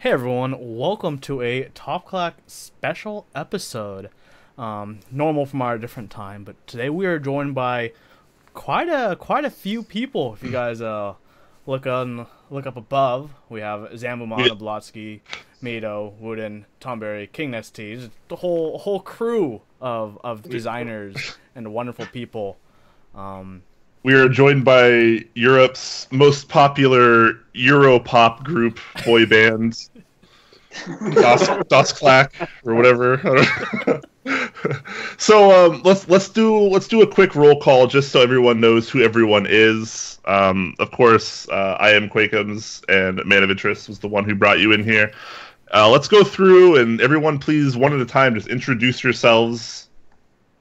Hey everyone, welcome to a Top Clack special episode. Normal from our different time, but today we are joined by quite a few people. If you guys look up above, we have Zambumon, Oblotzky, Mito, Wodan, Tomberry, Kingnestea, the whole crew of designers and wonderful people. We are joined by Europe's most popular Europop group boy band, Das Clack or whatever. So let's do a quick roll call just so everyone knows who everyone is. Of course, I am Quakems, and Man of Interest was the one who brought you in here. Let's go through, and everyone, please, one at a time, just introduce yourselves,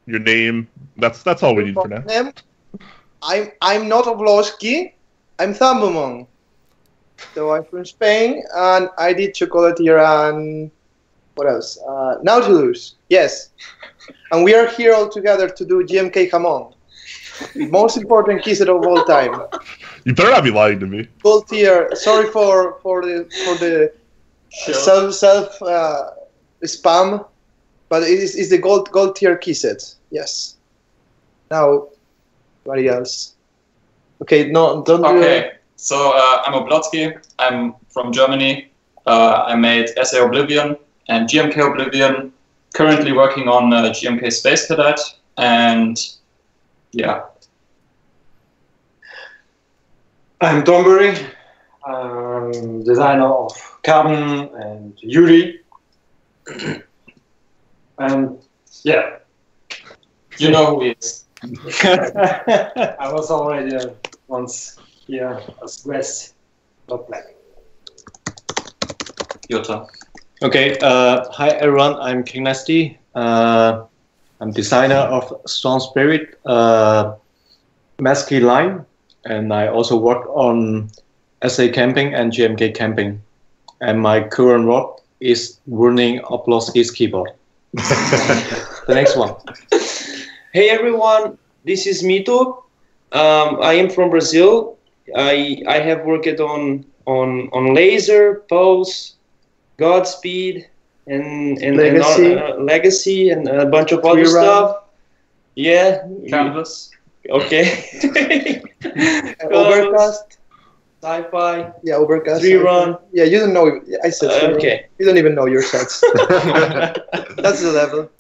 your name. That's all we need for now. I'm not Oblotzky, I'm Zambumon. So I'm from Spain, and I did Chocolatier and what else? Nautilus, yes. And we are here all together to do GMK Hamon, the most important keyset of all time. You better not be lying to me. Gold tier. Sorry for the self spam, but it's the gold tier keyset. Yes. Now. Anybody else? Okay, no, don't do it. So I'm Oblotzky. I'm from Germany. I made SA Oblivion and GMK Oblivion. Currently working on GMK Space Cadet, and yeah. I'm Tomberry, designer of Carbon and Yuri. And yeah. You know who he is. I was already once here as guest. Not black. Your turn. Okay, hi everyone, I'm Kingnestea. I'm designer of Strong Spirit Masky line, and I also work on SA Camping and GMK Camping. And my current rod is running Oblotzky's keyboard. The next one. Hey everyone, this is Mito. I am from Brazil. I have worked on laser, pulse, Godspeed, and legacy and a bunch of other stuff. Yeah. Canvas. Okay. Overcast. Sci-fi. Yeah, Overcast. 3-run. Yeah, you don't know. I said okay. You don't even know your sets. That's the level.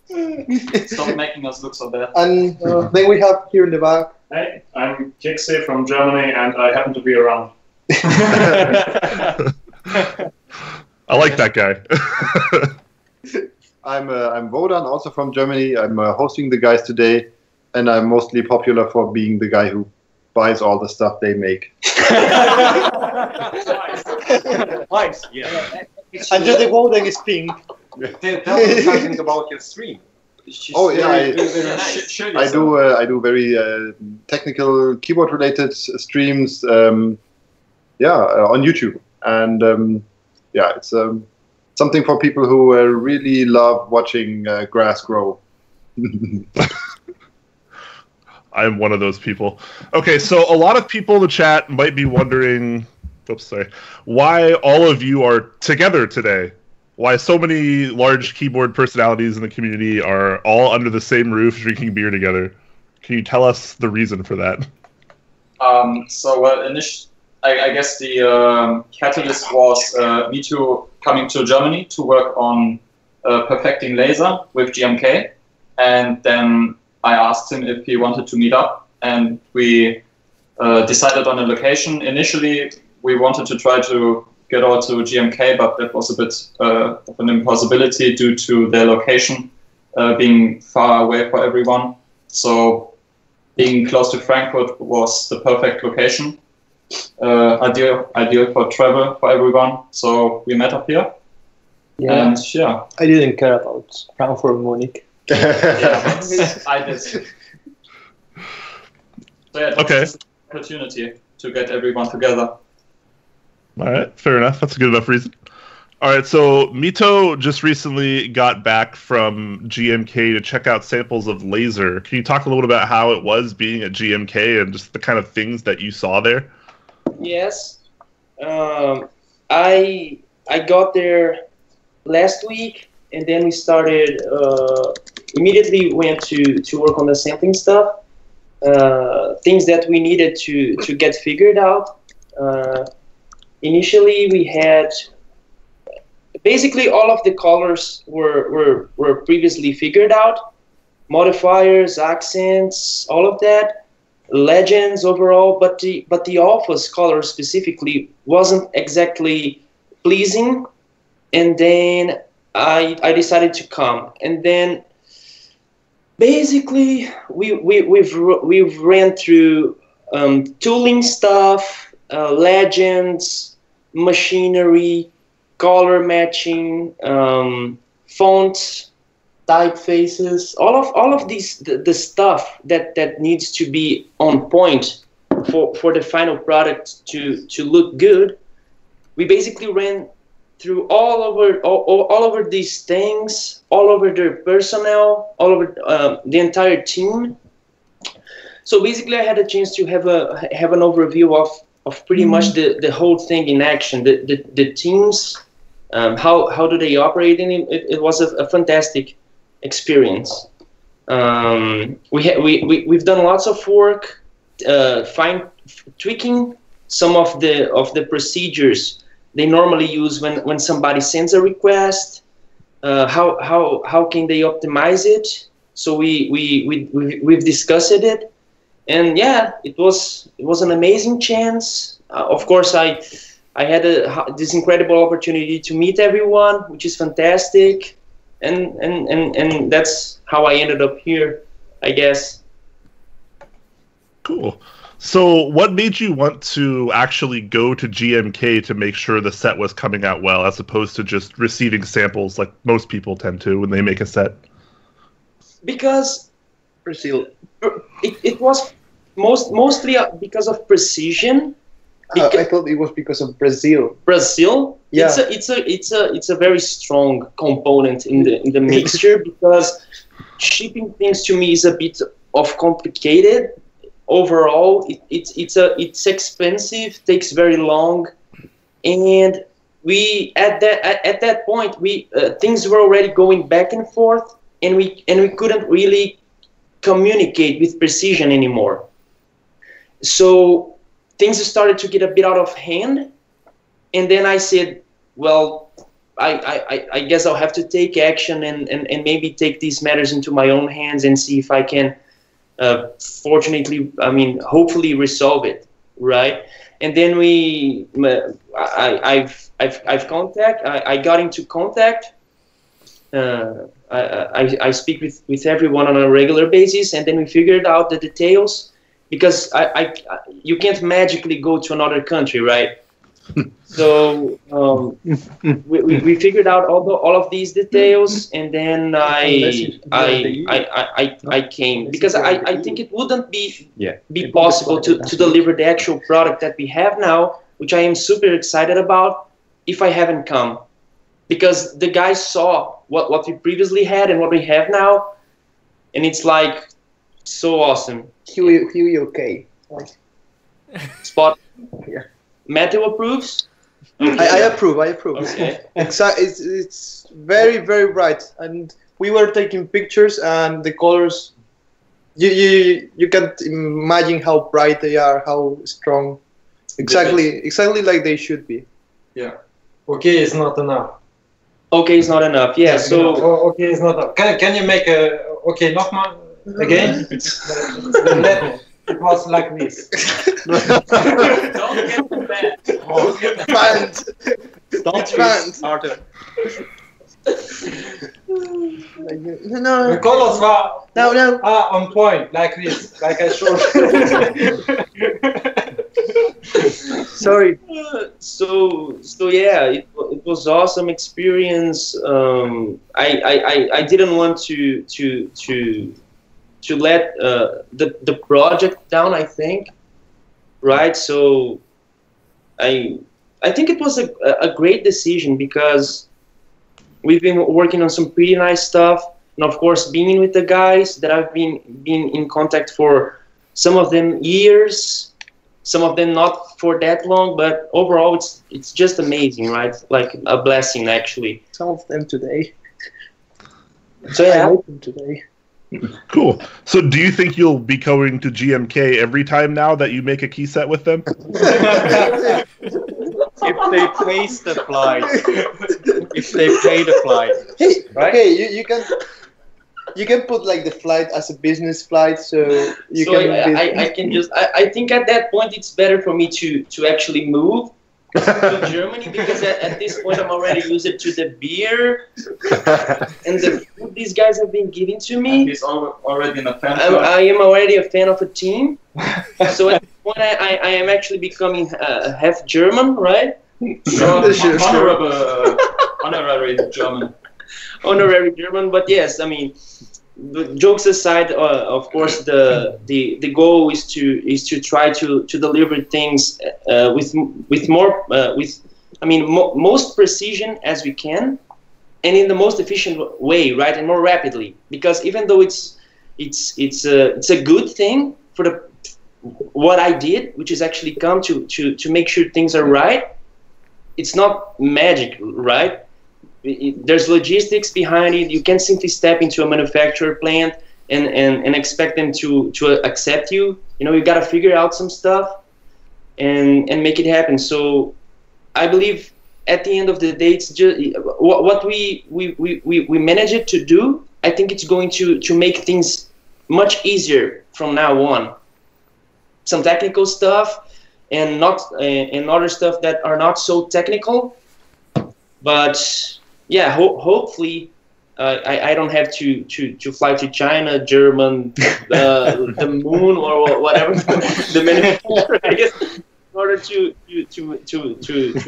Stop making us look so bad. And then we have here in the back. Hey, I'm Keycap from Germany, and I happen to be around. I like that guy. I'm Wodan, also from Germany. I'm hosting the guys today, and I'm mostly popular for being the guy who buys all the stuff they make. Nice. Yeah. And just the Wodan is pink. Tell me something about your stream. Oh yeah, I do very technical keyboard related streams. On YouTube, and yeah, it's something for people who really love watching grass grow. I'm one of those people. Okay, so a lot of people in the chat might be wondering, why all of you are together today. Why so many large keyboard personalities in the community are all under the same roof drinking beer together. Can you tell us the reason for that? I guess the catalyst was Mito coming to Germany to work on perfecting laser with GMK, and then I asked him if he wanted to meet up, and we decided on a location. Initially, we wanted to try to get out to GMK, but that was a bit of an impossibility due to their location being far away for everyone. So being close to Frankfurt was the perfect location, ideal for travel for everyone. So we met up here. Yeah. And yeah. I didn't care about Frankfurt, Munich. Yeah, I did. So yeah, that's an opportunity to get everyone together. All right, fair enough. That's a good enough reason. All right, so Mito just recently got back from GMK to check out samples of laser. Can you talk a little bit about how it was being at GMK and just the kind of things that you saw there? Yes. I I got there last week, and then we started. Immediately went to work on the sampling stuff. Things that we needed to get figured out. Initially, we had basically all of the colors were previously figured out. Modifiers, accents, all of that. Legends overall, but the alphas color specifically wasn't exactly pleasing, and then I decided to come, and then basically we've ran through tooling stuff, legends, machinery, color matching, fonts, typefaces, all of these the stuff that needs to be on point for the final product to look good. We basically ran through all over these things, all over their personnel, all over the entire team. So basically, I had a chance to have an overview of pretty much the whole thing in action, the teams, how do they operate, and it was a fantastic experience. We've done lots of work, tweaking some of the procedures they normally use when somebody sends a request. How can they optimize it? So we've discussed it, and yeah, it was an amazing chance. Of course, I had this incredible opportunity to meet everyone, which is fantastic. And that's how I ended up here, I guess. Cool. So what made you want to actually go to GMK to make sure the set was coming out well, as opposed to just receiving samples like most people tend to when they make a set? Because it was mostly because of precision. I thought it was because of Brazil. Brazil, yeah. It's a very strong component in the mixture, because shipping things to me is a bit of complicated. Overall, it's expensive, takes very long, and we at that point things were already going back and forth, and we couldn't really communicate with precision anymore. So things started to get a bit out of hand, and then I said, well, I guess I'll have to take action and maybe take these matters into my own hands and see if I can, hopefully resolve it, right? And then I got into contact. I speak with everyone on a regular basis, and then we figured out the details. Because you can't magically go to another country, right? So we figured out all of these details, and then I came, because I think it wouldn't be possible to deliver the actual product that we have now, which I am super excited about, if I haven't come, because the guys saw what we previously had and what we have now, and it's like so awesome. Huey, okay. Spot. Yeah. Matthew approves. Okay. I approve. Okay. It's very, very bright, and we were taking pictures, and the colors. You can't imagine how bright they are, how strong. Exactly like they should be. Yeah. Okay, it's not enough. Okay, it's not enough. Yeah. So. Okay, it's not enough. Can you make a okay nogmaals? Again? It was like this. Don't get the bad. Banned. Banned. Arthur. No. The colors were on point, like this, like I showed. Sorry. So yeah, it was awesome experience. I didn't want to let the project down, I think, right? So I think it was a great decision, because we've been working on some pretty nice stuff, and of course being with the guys that I've been in contact for, some of them years, Some of them not for that long, but overall it's just amazing, right? Like a blessing, actually. Some of them today. So I yeah. made them today. Cool. So do you think you'll be going to GMK every time now that you make a key set with them? If they place the flight, if they pay the flight, Hey, right? okay, you can put like the flight as a business flight, so you So can. I can just I think at that point it's better for me to actually move to Germany, because at this point I'm already used to the beer and the food these guys have been giving to me. He's already in a fan I am already a fan of a team, so at this point I am actually becoming half German, right? Sure. Honorary German. Honorary German, but yes, I mean, the jokes aside, of course, the goal is to try to deliver things most precision as we can, and in the most efficient way, right, and more rapidly. Because even though it's a good thing for what I did, which is actually come to make sure things are right, it's not magic, right? There's logistics behind it. You can't simply step into a manufacturer plant and expect them to accept you. You got to figure out some stuff and make it happen. So I believe at the end of the day, it's just what we manage it to do. I think it's going to make things much easier from now on. Some technical stuff and other stuff that are not so technical, but yeah, hopefully I don't have to fly to China, German, the moon, or whatever the manufacturer, I guess, in order to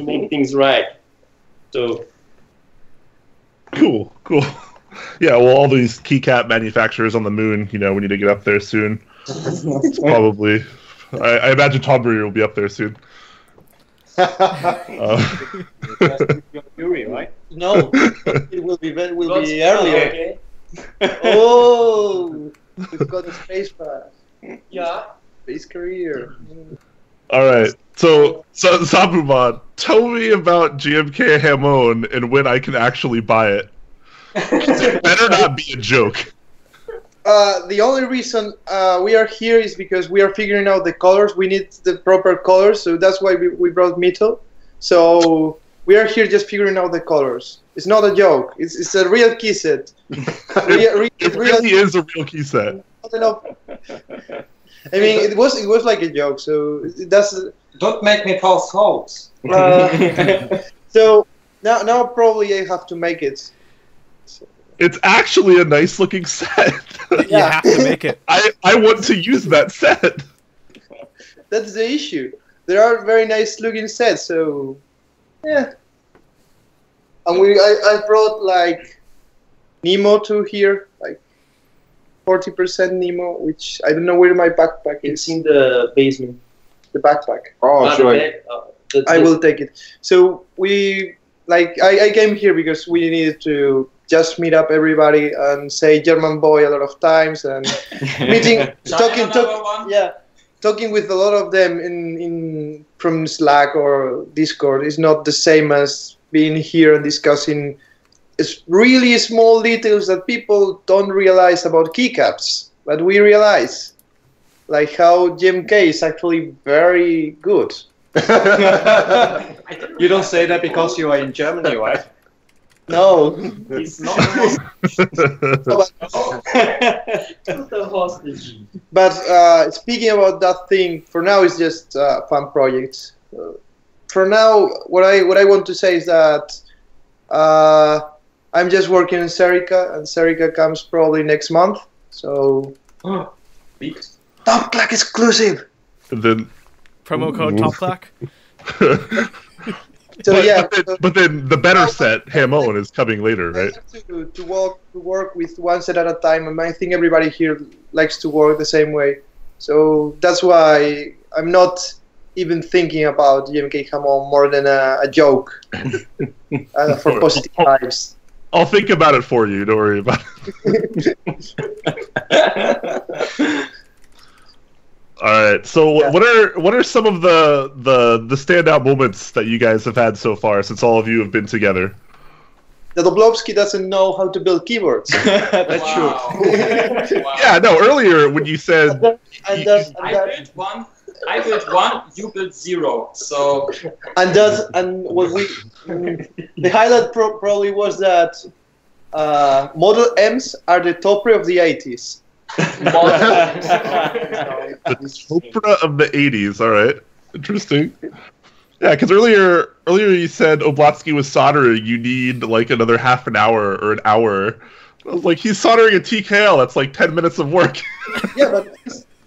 make things right. So Cool. Yeah, well, all these keycap manufacturers on the moon, we need to get up there soon. It's probably, I imagine Tom Brewer will be up there soon. Fury, right? No, it will be earlier. Okay. Oh, we've got a space pass. Yeah. Space career. All right. So Zambumon, tell me about GMK Hamon and when I can actually buy it. It better not be a joke. The only reason we are here is because we are figuring out the colors. We need the proper colors, so that's why we brought Mito. So we are here just figuring out the colors. It's not a joke. It's a real key set. It really is a real key set. I mean, it was like a joke. So that's. Don't make me false hopes. So now probably I have to make it. It's actually a nice looking set. You have to make it. I want to use that set. That's the issue. There are very nice looking sets, so yeah. And I brought like Nemo to here, like 40% Nemo, which I don't know where my backpack is. It's in the basement. The backpack. Oh, sure. I will take it. So I came here because we needed to just meet up everybody and say German boy a lot of times and talking with a lot of them in from Slack or Discord is not the same as being here and discussing really small details that people don't realize about keycaps, but we realize, like how GMK is actually very good. You don't say that because you are in Germany, right? No. It's not the hostage. But speaking about that thing, for now it's just fun projects. For now, what I want to say is that I'm just working in Serica, and Serica comes probably next month. So Top Clack exclusive. And then Promo code TopClack. So but then the better set, Hamon, is coming later, right? To work with one set at a time, and I think everybody here likes to work the same way. So that's why I'm not even thinking about GMK Hamon more than a joke for positive vibes. I'll think about it for you. Don't worry about it. All right. So what are some of the standout moments that you guys have had so far since all of you have been together? That Oblotzky doesn't know how to build keyboards. That's true. Wow. Yeah, no, earlier when you said And that, I built one, you built 0. So and what we the highlight probably was that Model M's are the topper of the 80s. the Chopra of the 80s. All right, interesting. Yeah, because earlier you said Oblotzky was soldering. You need like another half an hour or an hour. I was like, he's soldering a TKL. That's like 10 minutes of work. Yeah, but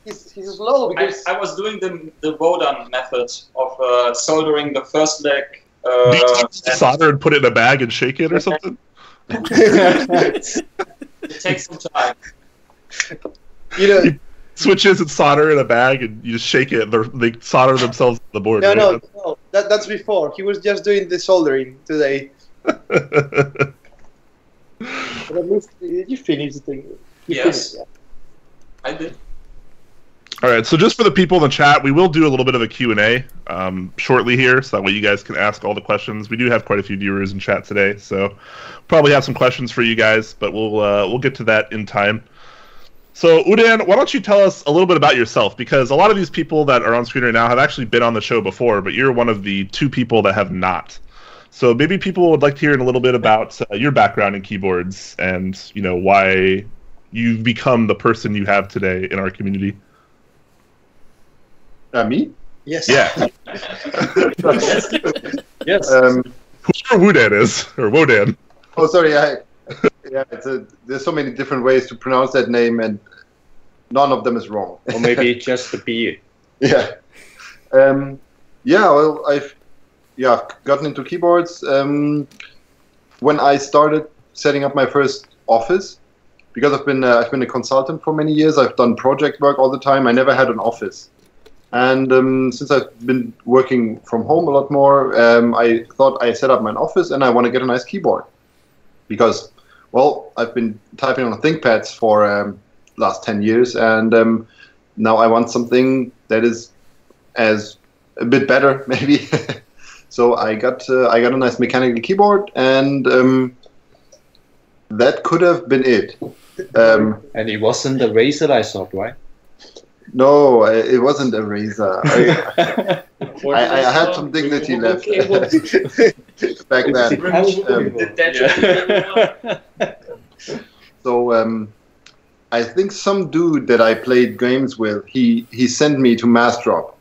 he's slow because I was doing the Wodan method of soldering the first leg. Do you solder and put it in a bag and shake it or something? It takes some time. you know. Switches and solder in a bag and you just shake it. They solder themselves on the board. No. That's before. He was just doing the soldering today. But at least you finished the thing. Yes, I did. All right, so just for the people in the chat, we will do a little bit of a Q&A shortly here, so that way you guys can ask all the questions. We do have quite a few viewers in chat today, so probably have some questions for you guys, but we'll get to that in time. So, Wodan, why don't you tell us a little bit about yourself? Because a lot of these people that are on screen right now have actually been on the show before, but you're one of the 2 people that have not. So maybe people would like to hear a little bit about your background in keyboards and, why you've become the person you have today in our community. Me? Yes. Yeah. Yes. Whoever Wodan is, or Wodan. Oh, sorry. There's so many different ways to pronounce that name, and none of them is wrong. Or maybe just the beard. Yeah. Well, I've gotten into keyboards when I started setting up my first office, because I've been a consultant for many years. I've done project work all the time. I never had an office. And since I've been working from home a lot more, I thought I set up my office and I want to get a nice keyboard. Because, well, I've been typing on ThinkPads for last 10 years, and now I want something that is as a bit better, maybe. So I got a nice mechanical keyboard, and that could have been it. And it wasn't the Razer, I thought, right? No, it wasn't a Razer. I had some dignity left back then. So I think some dude that I played games with, he sent me to Mass Drop,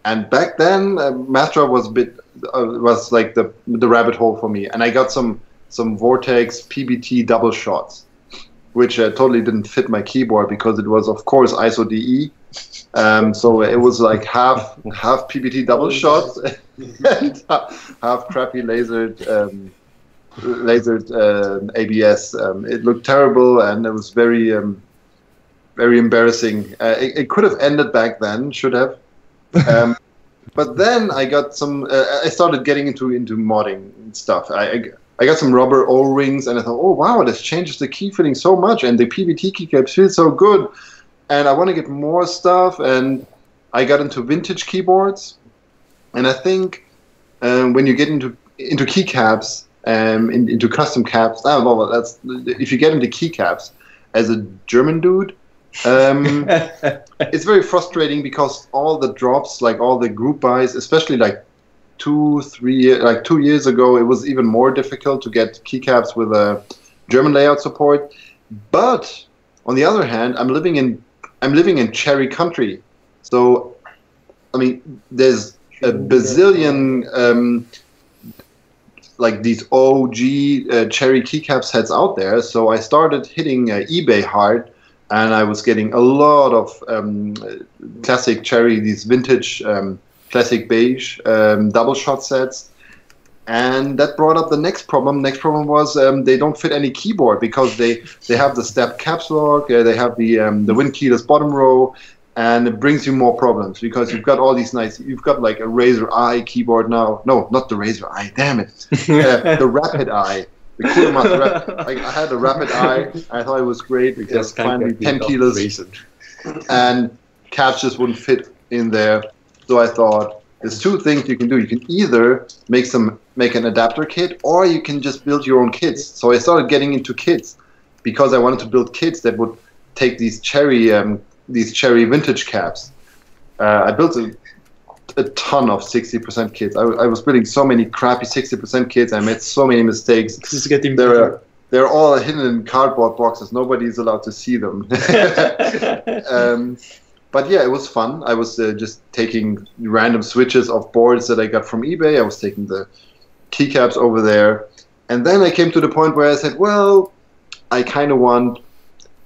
and back then Mass Drop was was like the rabbit hole for me, and I got some Vortex PBT double shots, which totally didn't fit my keyboard because it was, of course, ISO DE. So it was like half PBT double shots and half crappy lasered ABS. It looked terrible, and it was very embarrassing. It could have ended back then, should have. But then I got some. I started getting into modding stuff. I got some rubber O-rings, and I thought, oh wow, this changes the key fitting so much, and the PBT keycaps feel so good, and I want to get more stuff. And I got into vintage keyboards, and I think when you get into keycaps, into custom caps, that's if you get into keycaps as a German dude. It's very frustrating because all the drops, like all the group buys, especially like 2 years ago, it was even more difficult to get keycaps with a German layout support. But on the other hand, I'm living in cherry country, so I mean, there's a bazillion like these OG cherry keycap sets out there. So I started hitting eBay hard. And I was getting a lot of classic cherry, these vintage classic beige double shot sets. And that brought up the next problem. Next problem was they don't fit any keyboard because they have the step caps lock, they have the wind keyless bottom row, and it brings you more problems because you've got all these you've got like a Razer Eye keyboard now. No, not the Razer Eye, damn it. The Rapid Eye. The Cooler I had a Rapid Eye. I thought it was great because finally 10 kilos. And caps just wouldn't fit in there. So I thought, there's two things you can do. You can either make an adapter kit, or you can just build your own kits. So I started getting into kits because I wanted to build kits that would take these cherry vintage caps. I built a ton of 60% kits. I was building so many crappy 60% kits. I made so many mistakes. This is getting better. They're all hidden in cardboard boxes. Nobody's allowed to see them. But yeah, it was fun. I was just taking random switches of boards that I got from eBay. I was taking the keycaps over there. And then I came to the point where I said, well, I kind of want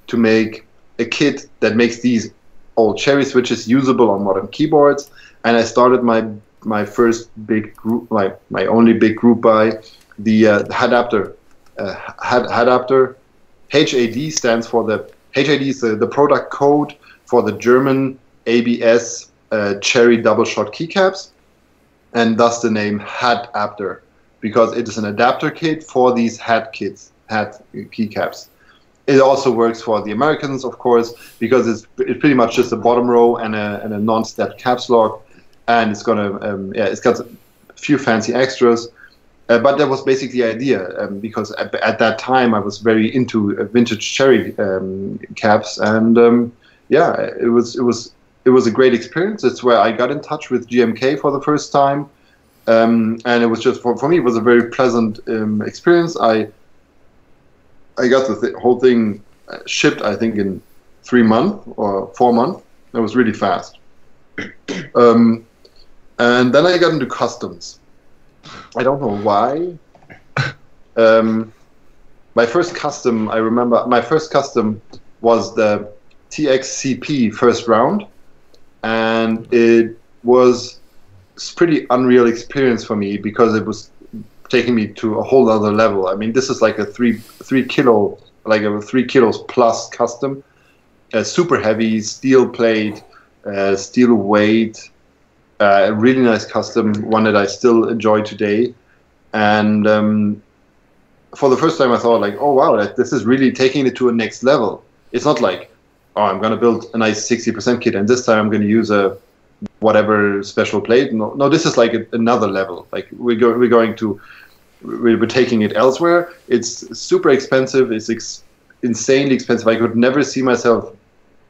to make a kit that makes these old cherry switches usable on modern keyboards. And I started my first big group, like my only big group buy, the Hadapter. Hadapter. HAD stands for HAD is the product code for the German ABS cherry double shot keycaps, and thus the name Hadapter, because it is an adapter kit for these Had keycaps. It also works for the Americans, of course, because it's pretty much just a bottom row and a non-step caps lock, and it's got a few fancy extras. But that was basically the idea, because at that time I was very into vintage cherry caps, and yeah, it was a great experience. It's where I got in touch with GMK for the first time, and it was just for me it was a very pleasant experience. I got the whole thing shipped, I think, in 3 months or 4 months. It was really fast, and then I got into customs. I don't know why. My first custom, I remember, was the TXCP first round, and it was a pretty unreal experience for me because it was taking me to a whole other level. I mean, this is like a 3 kilo, like a 3 kilos plus custom, super heavy, steel plate, steel weight. A really nice custom, one that I still enjoy today. And for the first time I thought, like, oh wow, this is really taking it to a next level. It's not like, oh, I'm going to build a nice 60% kit and this time I'm going to use a whatever special plate. No, this is like another level. Like we're taking it elsewhere. It's super expensive. It's insanely expensive. I could never see myself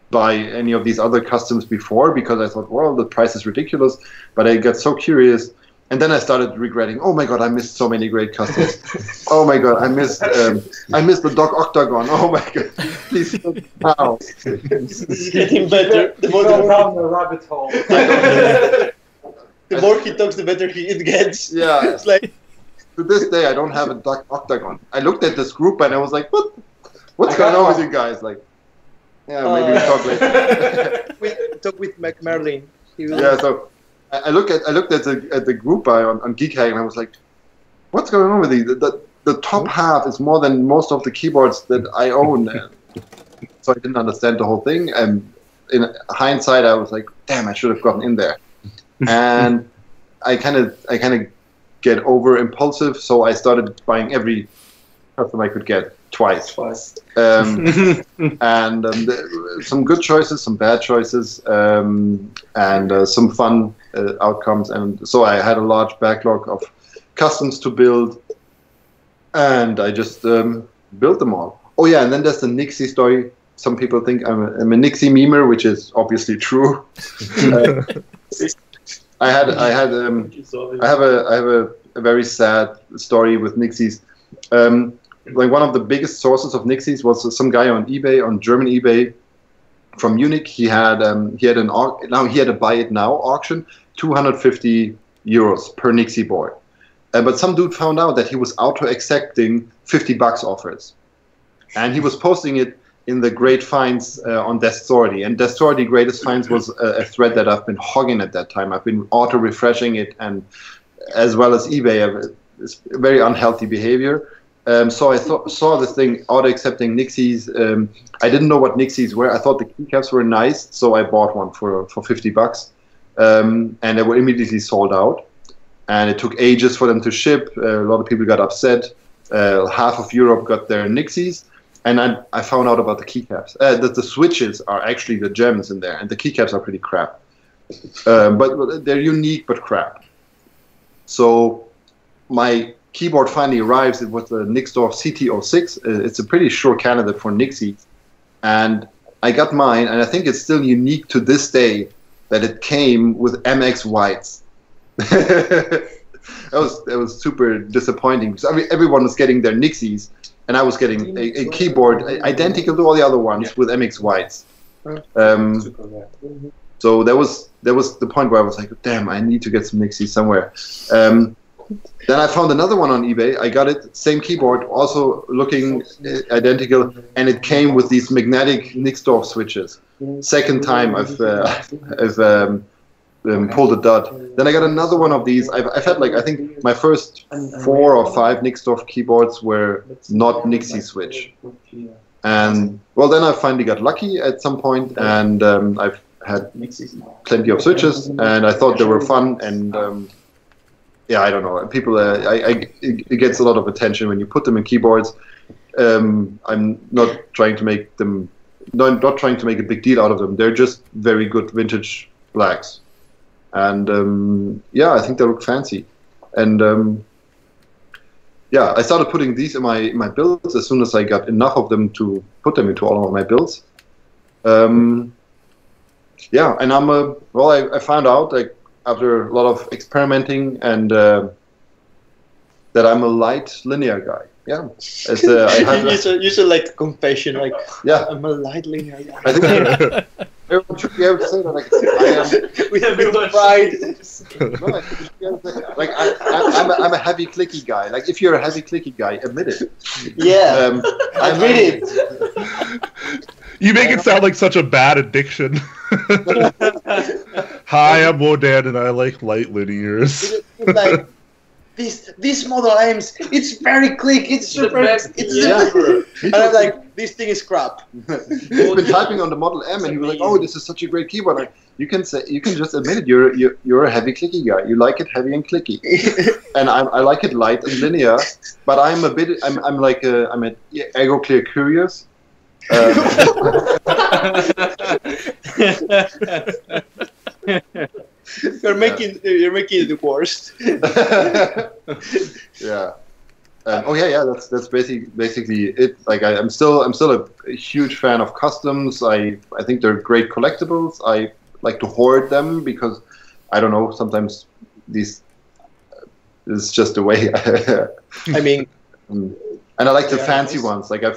buy any of these other customs before because I thought, well, the price is ridiculous. But I got so curious, and then I started regretting. Oh my god, I missed so many great customs. Oh my god, I missed the Doc Octagon. Oh my god, please now. This is getting better. The more down the rabbit hole. the more he talks, the better it gets. Yeah, it's like to this day I don't have a Doc Octagon. I looked at this group and I was like, what's going on with you guys? Like. Yeah, maybe we talk later. We talk with McMerlin. Yeah, so I looked at the group buy on Geekhack and I was like, what's going on with these? The top half is more than most of the keyboards that I own. So I didn't understand the whole thing. And in hindsight, I was like, damn, I should have gotten in there. And I kind of get over impulsive, so I started buying every custom I could get. Twice. And some good choices, some bad choices, and some fun outcomes. And so I had a large backlog of customs to build, and I just built them all. Oh yeah, and then there's the Nixie story. Some people think I'm a Nixie memer, which is obviously true. I have a very sad story with Nixies. Like one of the biggest sources of Nixies was some guy on eBay, on German eBay, from Munich. He had a buy it now auction, 250 euros per Nixie board. But some dude found out that he was auto-accepting $50 offers, and he was posting it in the Great Finds on Destority. And Destority Greatest Finds was a thread that I've been hogging at that time. I've been auto-refreshing it, and as well as eBay, it's very unhealthy behavior. So I saw this thing, auto-accepting Nixies. I didn't know what Nixies were. I thought the keycaps were nice, so I bought one for $50. And they were immediately sold out. And it took ages for them to ship. A lot of people got upset. Half of Europe got their Nixies. And I found out about the keycaps. That the switches are actually the gems in there, and the keycaps are pretty crap. But they're unique but crap. So my keyboard finally arrives. It was the Nixdorf CT06. It's a pretty sure candidate for Nixie. And I got mine, and I think it's still unique to this day that it came with MX whites. That was super disappointing because everyone was getting their Nixies, and I was getting a keyboard identical to all the other ones with MX whites. So that was the point where I was like, damn, I need to get some Nixies somewhere. Then I found another one on eBay. I got it, same keyboard, also looking identical, and it came with these magnetic Nixdorf switches. Second time I've pulled a dud. Then I got another one of these. I've had I think my first 4 or 5 Nixdorf keyboards were not Nixie switch. And well, then I finally got lucky at some point, and I've had plenty of switches, and I thought they were fun. And yeah, I don't know. People, it gets a lot of attention when you put them in keyboards. I'm not trying to make them, not trying to make a big deal out of them. They're just very good vintage blacks, and yeah, I think they look fancy. And yeah, I started putting these in my builds as soon as I got enough of them to put them into all of my builds. Yeah, and well, I found out after a lot of experimenting and that I'm a light linear guy. Yeah, you should like confession, yeah, I'm a light linear guy. I think everyone should be able to say that. We have been pride. No, I think you should be able to say, I'm a heavy clicky guy. Like, if you're a heavy clicky guy, admit it. Yeah, admit it. You make it sound like such a bad addiction. Hi, I'm Wodan, and I like light linears. It's like this Model M's. It's very click. It's super. And I'm like, this thing is crap. He's been typing on the Model M, and he was like, "Oh, this is such a great keyboard." Like, you can just admit it. You're a heavy clicky guy. You like it heavy and clicky, and I like it light and linear. But I'm a bit. I'm like I'm an ego clear curious. You're making it the worst. Yeah. Oh yeah. That's basically it. Like I'm still a huge fan of customs. I think they're great collectibles. I like to hoard them because I don't know. Sometimes this is just the way. I mean. And I like the fancy ones. Like I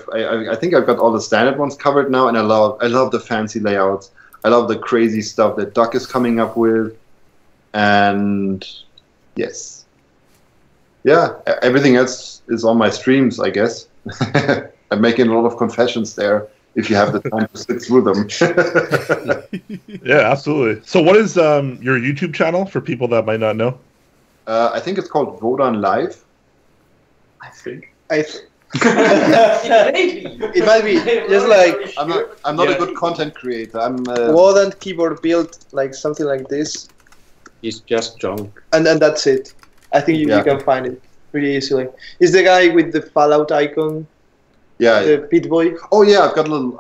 think I've got all the standard ones covered now, and I love the fancy layouts. I love the crazy stuff that Duck is coming up with, and yes, yeah, everything else is on my streams, I guess. I'm making a lot of confessions there. If you have the time to sit through them. Yeah, absolutely. So, what is your YouTube channel for people that might not know? I think it's called Wodan Live. I think. It might be just like I'm not a good content creator. I'm Wodan keyboard build like something like this. It's just junk. And that's it. I think you can find it pretty easily. Is the guy with the Fallout icon? Yeah. The Pit Boy. Oh yeah, I've got a little.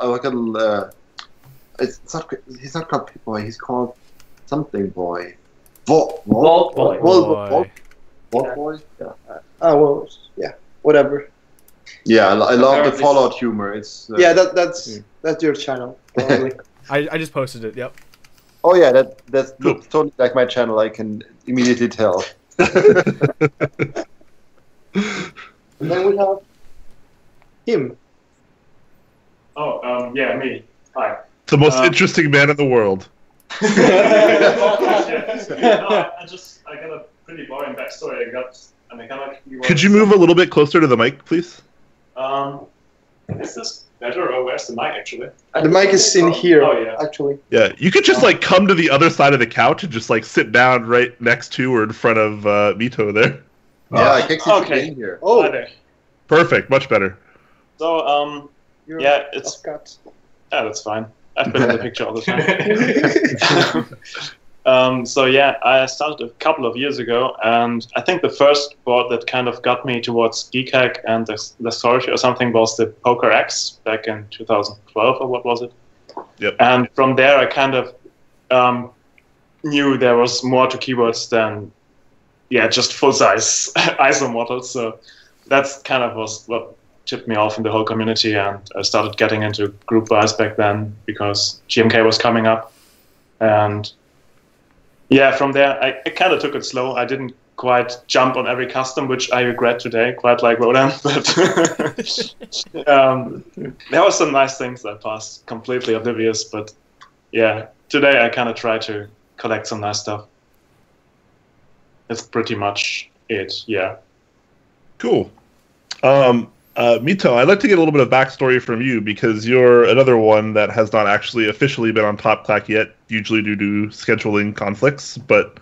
It's not. He's not called Pit Boy. He's called something Boy. Vault Boy. Vault Boy. Yeah. Oh well, yeah. Whatever. Yeah, I love the Fallout humor. It's yeah, that's your channel. Probably. I just posted it. Yep. Oh yeah, that looks totally like my channel. I can immediately tell. And then we have him. Oh, yeah, me. Hi. The most interesting man in the world. I got a pretty boring backstory. I got a mechanic. Could you move a little bit closer to the mic, please? Is this better, or where's the mic actually? The mic is in here. Oh yeah. Actually. Yeah, you could just like come to the other side of the couch and just like sit down right next to or in front of Mito there. Yeah, I can see in here. Oh, perfect, much better. So yeah, it's cut. yeah, that's fine. I've been in the picture all the time. So yeah, I started a couple of years ago, and I think the first board that kind of got me towards Keycap and the storage or something was the Poker X back in 2012, or what was it? Yep. And from there, I kind of knew there was more to keyboards than, yeah, just full-size ISO models. So that's kind of was what tipped me off in the whole community, and I started getting into group buys back then because GMK was coming up. And yeah, from there, I kind of took it slow. I didn't quite jump on every custom, which I regret today, quite like Wodan. But there were some nice things that passed completely oblivious. But yeah, today I kind of try to collect some nice stuff. That's pretty much it, yeah. Cool. Mito, I'd like to get a little bit of backstory from you because you're another one that has not actually officially been on Top Clack yet, usually due to scheduling conflicts, but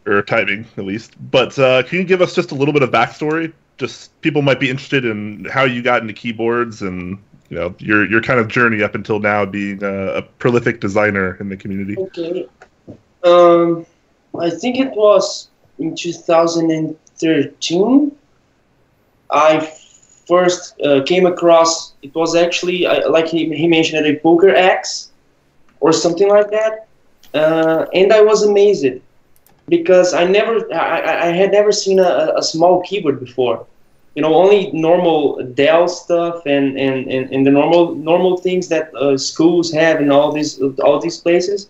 or timing at least. But can you give us just a little bit of backstory? Just people might be interested in how you got into keyboards and your kind of journey up until now being a prolific designer in the community. Okay. I think it was in 2013. I first came across, it was actually, like he mentioned, a Poker X or something like that. And I was amazed because I had never seen a small keyboard before. Only normal Dell stuff and the normal things that schools have in all these places.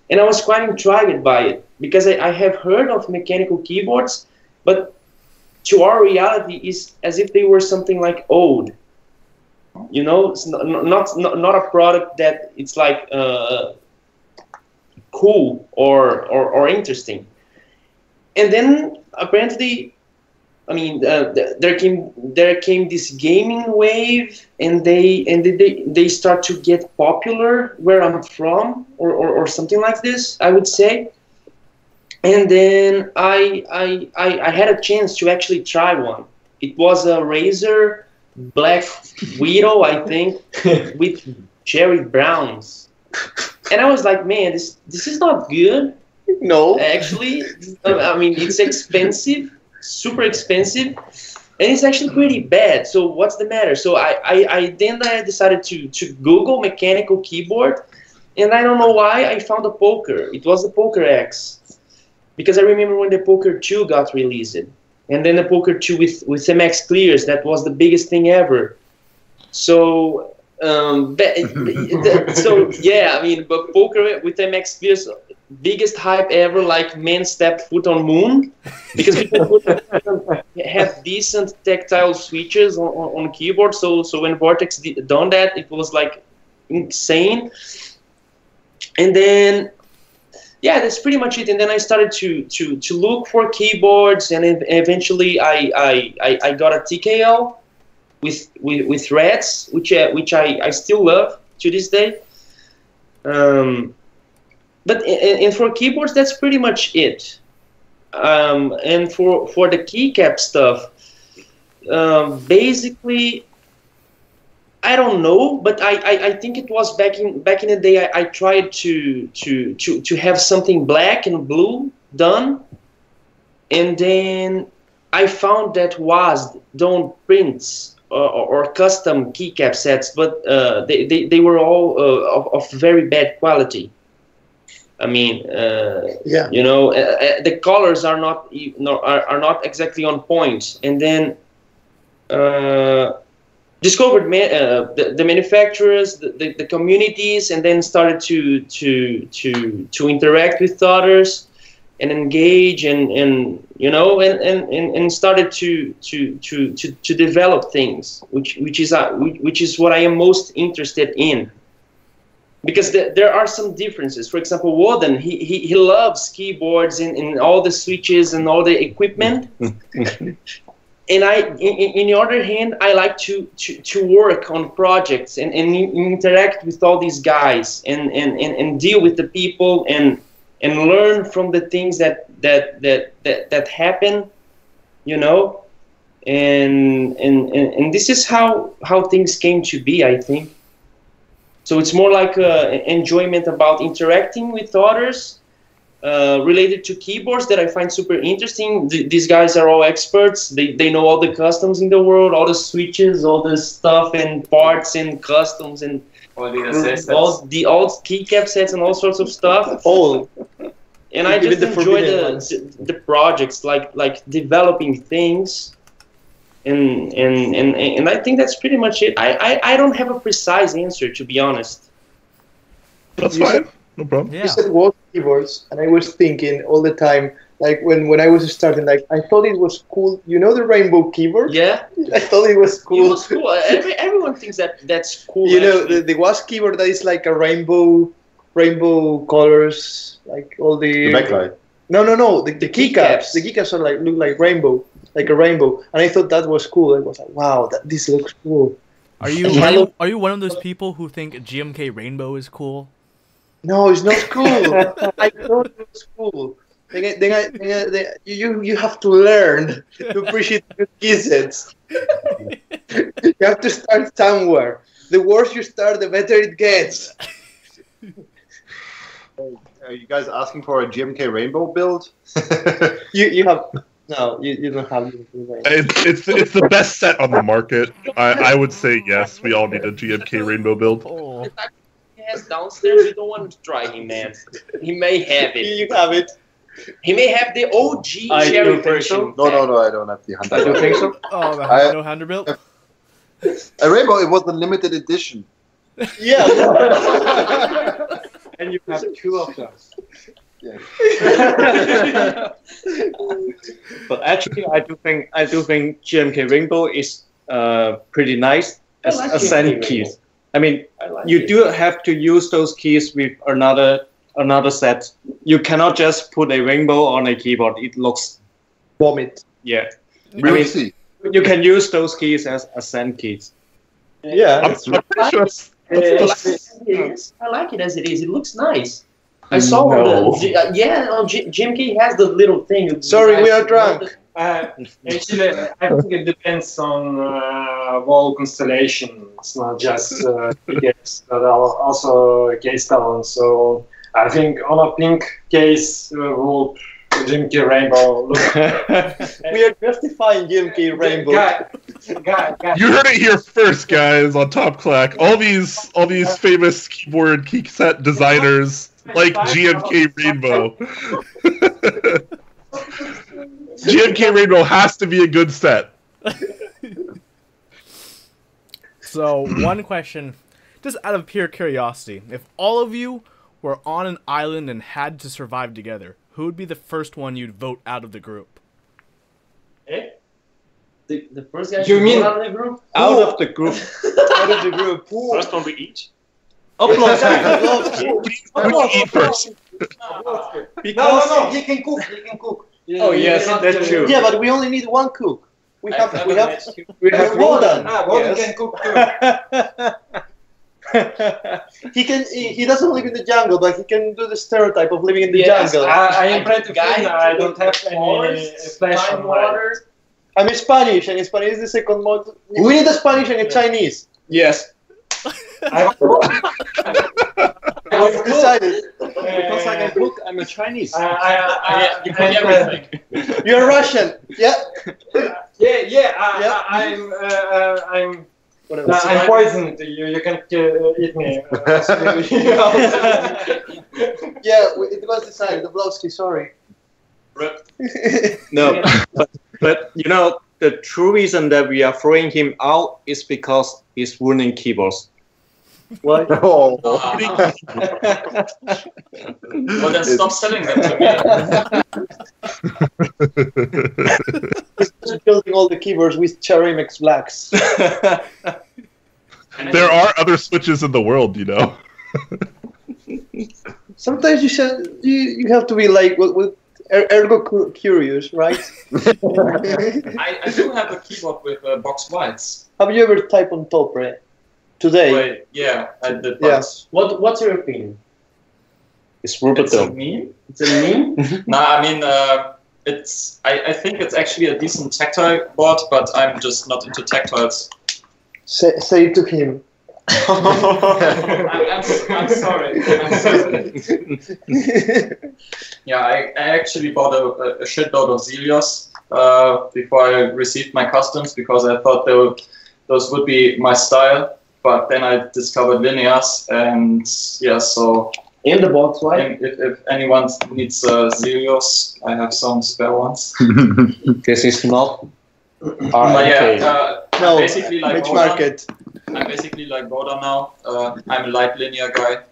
And I was quite intrigued by it because I have heard of mechanical keyboards, but to our reality is as if they were something like old. It's not a product that it's like cool or interesting. And then apparently, there came this gaming wave, and they start to get popular where I'm from, or something like this, I would say. And then I had a chance to actually try one. It was a Razer Black Widow, I think, with cherry browns. And I was like, man, this is not good. No, actually, it's expensive. Super expensive, and it's actually pretty bad. So what's the matter? So I decided to Google mechanical keyboard, and I don't know why I found a Poker. It was the Poker X, because I remember when the Poker 2 got released, and then the Poker 2 with MX Clears, that was the biggest thing ever. So but Poker with MX Clears, biggest hype ever, like man stepped foot on moon, because people have decent tactile switches on keyboard. So when Vortex done that, it was like insane. And then that's pretty much it. And then I started to look for keyboards, and eventually I got a TKL with Reds, which I still love to this day. But for keyboards, that's pretty much it. And for the keycap stuff, basically, I don't know, but I think it was back in the day. I tried to have something black and blue done, and then I found that don't print or custom keycap sets, but they were all of very bad quality. The colors are not exactly on point. And then discovered the manufacturers, the communities, and then started to interact with others and engage and started to develop things, which is what I am most interested in. Because there are some differences. For example, Wodan, he loves keyboards and all the switches and all the equipment. And in the other hand, I like to work on projects and interact with all these guys and deal with the people and learn from the things that happen, And this is how things came to be, I think. So it's more like enjoyment about interacting with others related to keyboards that I find super interesting. These guys are all experts. They know all the customs in the world, all the switches, all the stuff and parts and customs and all the keycap sets and all sorts of stuff. All. And I just enjoy the projects, like developing things. And I think that's pretty much it. I don't have a precise answer, to be honest. That's fine. No problem. You said wall keyboards, and I was thinking all the time, like when I was starting, like I thought it was cool. You know the rainbow keyboard? Yeah. I thought it was cool. It was cool. Everyone thinks that's cool. You know the WASD keyboard that is like a rainbow colors, like all the backlight. No. The keycaps. The keycaps are like look like rainbow, like a rainbow, and I thought that was cool. I was like, wow, this looks cool. Are you one of those people who think GMK Rainbow is cool? No, it's not cool. I thought it was cool. You have to learn to appreciate good keysets. You have to start somewhere. The worse you start, the better it gets. Are you guys asking for a GMK Rainbow build? You have no. You don't have. It's the best set on the market. I would say yes. We all need a GMK Rainbow build. Oh. Has downstairs, you don't want to try him, man. He may have it. You have it. He may have the OG cherry version. No, I don't have the 100. I don't think so. Oh, the no 100 build? A Rainbow, it was a limited edition. Yeah. And you have two of them. Yeah. But actually, I do think GMK Rainbow is pretty nice as ascent keys. I mean, you do have to use those keys with another set. You cannot just put a rainbow on a keyboard. It looks vomit. Yeah. Really see. You can use those keys as ascent keys. Yeah. I'm pretty sure I like it as it is. It looks nice. I saw GMK has the little thing. Sorry, we are drunk. Actually, I think it depends on wall constellation. It's not just case, but also case talent. So I think on a pink case, would GMK Rainbow look. We are justifying GMK Rainbow. You heard it here first, guys. On Top Clack, all these famous keyboard key set designers like GMK Rainbow. GMK Rainbow has to be a good set. So, one question, just out of pure curiosity. If all of you were on an island and had to survive together, who would be the first one you'd vote out of the group? Eh? The first guy You mean out of the group? Out of the group. Out of the group. First one we eat. Who do you eat first? No, he can cook. Oh yes, that's true. Yeah, but we only need one cook. We have Wodan. Wodan can cook too. He doesn't live in the jungle, but he can do the stereotype of living in the jungle. I am afraid to guy. I don't have any flesh on water. I'm Spanish, and Spanish is the second most. We need a Spanish and a Chinese. Yes. I was decided. Because I can cook, I'm a Chinese. You can everything. You're Russian. Yeah. I'm poisoned. You can eat me. Yeah, it was decided. Oblotzky, sorry. No, but you know, the true reason that we are throwing him out is because he's ruining keyboards. What? Oh. Well, then stop selling them to me. He's building all the keyboards with Cherry-Mix blacks. There are other switches in the world, you know. Sometimes you have to be like ergo curious, right? I do have a keyboard with box whites. Have you ever typed on top, right? Today? Wait, yeah, I did. Yeah. What's your opinion? It's Rupert It's a meme. It's a meme? No, I mean, it's. I think it's actually a decent tactile board, but I'm just not into tactiles. Say it to him. I'm sorry. I'm sorry. Yeah, I actually bought a shitload of Zelios before I received my customs because I thought those would be my style. But then I discovered Linears, and yeah, so In the box, right? if anyone needs Zelios, I have some spare ones. This is not. But yeah, No, I'm basically like which Votan. market? I'm basically like Vodan now. I'm a light linear guy.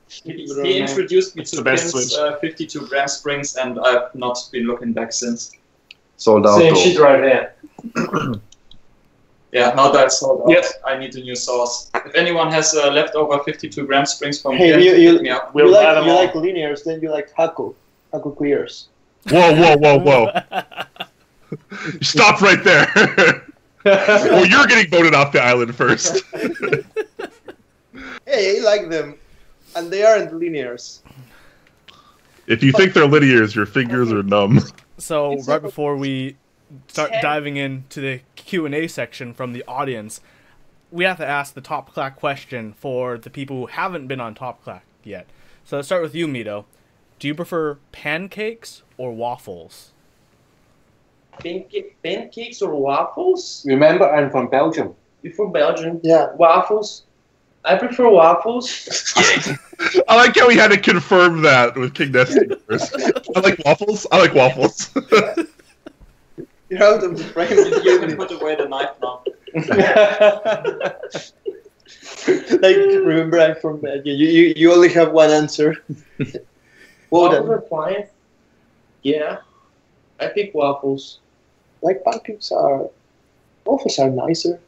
He introduced me to the best pins, switch. 52 gram springs, and I've not been looking back since. Sold out. Same though. shit right there. Yeah, now that I sold out, Yes. I need a new source. If anyone has leftover 52 gram springs from Hey, here, you hit me up. We'll buy them you all. like linears, then you like Haku queers. Whoa. Stop right there. Well, you're getting voted off the island first. Hey, I like them, and they aren't linears. If you think they're linears, your fingers are numb. So right before we start diving into the Q&A section from the audience, we have to ask the Top Clack question for the people who haven't been on Top Clack yet. So let's start with you, Mito. Do you prefer pancakes or waffles? Pancakes or waffles? Remember, I'm from Belgium. You're from Belgium. Yeah. Waffles? I prefer waffles. I like how we had to confirm that with Kingnestea first. I like waffles. You're out of the frame. You can put away the knife now. Like, remember, I'm from Belgium. You only have one answer. Waffles Wodan. are fine. Yeah. I pick waffles. Like pancakes are. Waffles are nicer.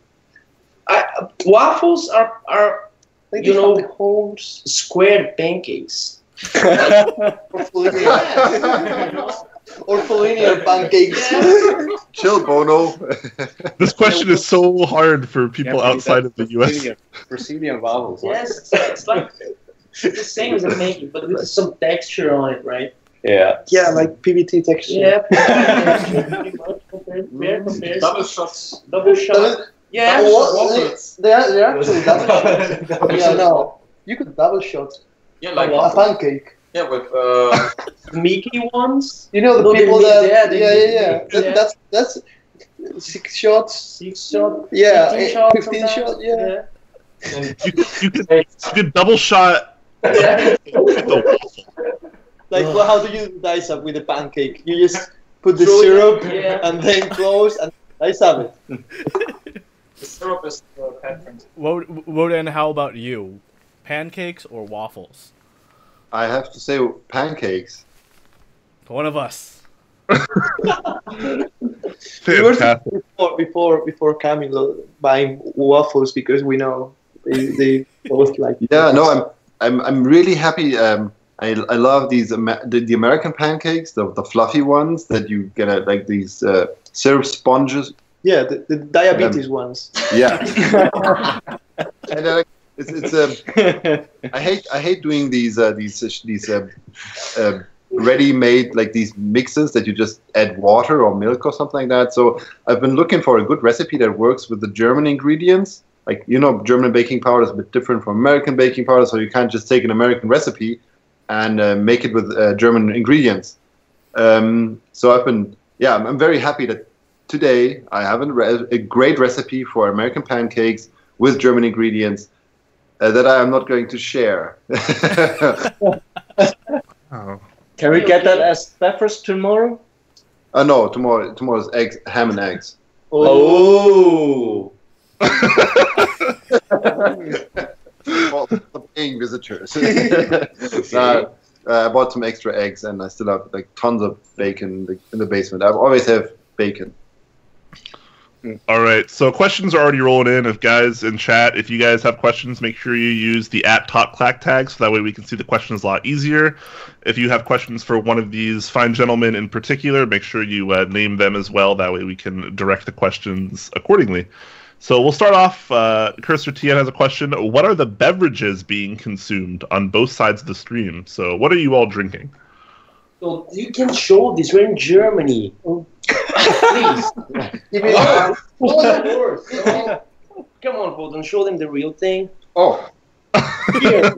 Waffles are Like You know- the holes. square pancakes. Orphalinian pancakes. Chill, Bono. This question is so hard for people outside of the US. Brazilian waffles. Yes, it's like the same as a pancake, but with some texture on it, right? Yeah. Yeah, like PBT texture. Yeah. Pretty much compared. Double shots. Double shot. Yeah. They're actually double shot. Yeah, no. You could double shot Yeah, like a pancake. yeah, with Mickey ones. You know the No, they people mean- that. yeah, they Yeah. mean- That's 6 shots. 6 shot. Yeah, 15 shot. 15 sometimes. shot, yeah. You could double shot Yeah. the waffle. Like, well, how do you dice up with a pancake? You just put the Throw it syrup in, yeah. and then close and dice up it. the syrup is patent. Wodan, how about you? Pancakes or waffles? I have to say pancakes. One of us. We were Fantastic. before Camilo buying waffles because we know they both like. Yeah, no, I'm really happy. I love these the American pancakes, the fluffy ones that you get at like these syrup sponges. Yeah, the diabetes ones. Yeah, and I hate doing these ready-made like these mixes that you just add water or milk or something like that. So I've been looking for a good recipe that works with the German ingredients. Like, you know, German baking powder is a bit different from American baking powder, so you can't just take an American recipe and make it with German ingredients. So I'm very happy that today I have a great recipe for American pancakes with German ingredients that I am not going to share. Oh. Can we get that as breakfast tomorrow? No, tomorrow's eggs, ham and eggs. Oh. For paying visitors. I bought some extra eggs and I still have like tons of bacon in the basement. I always have bacon. All right, so questions are already rolling in. If guys in chat, if you guys have questions, make sure you use the @TopClack tag so that way we can see the questions a lot easier. If you have questions for one of these fine gentlemen in particular, make sure you name them as well. That way we can direct the questions accordingly. So we'll start off. Cursor TN has a question. What are the beverages being consumed on both sides of the stream? So what are you all drinking? So you can show this. We're in Germany. Please. Give me Come on, Votan, show them the real thing. Oh, Here.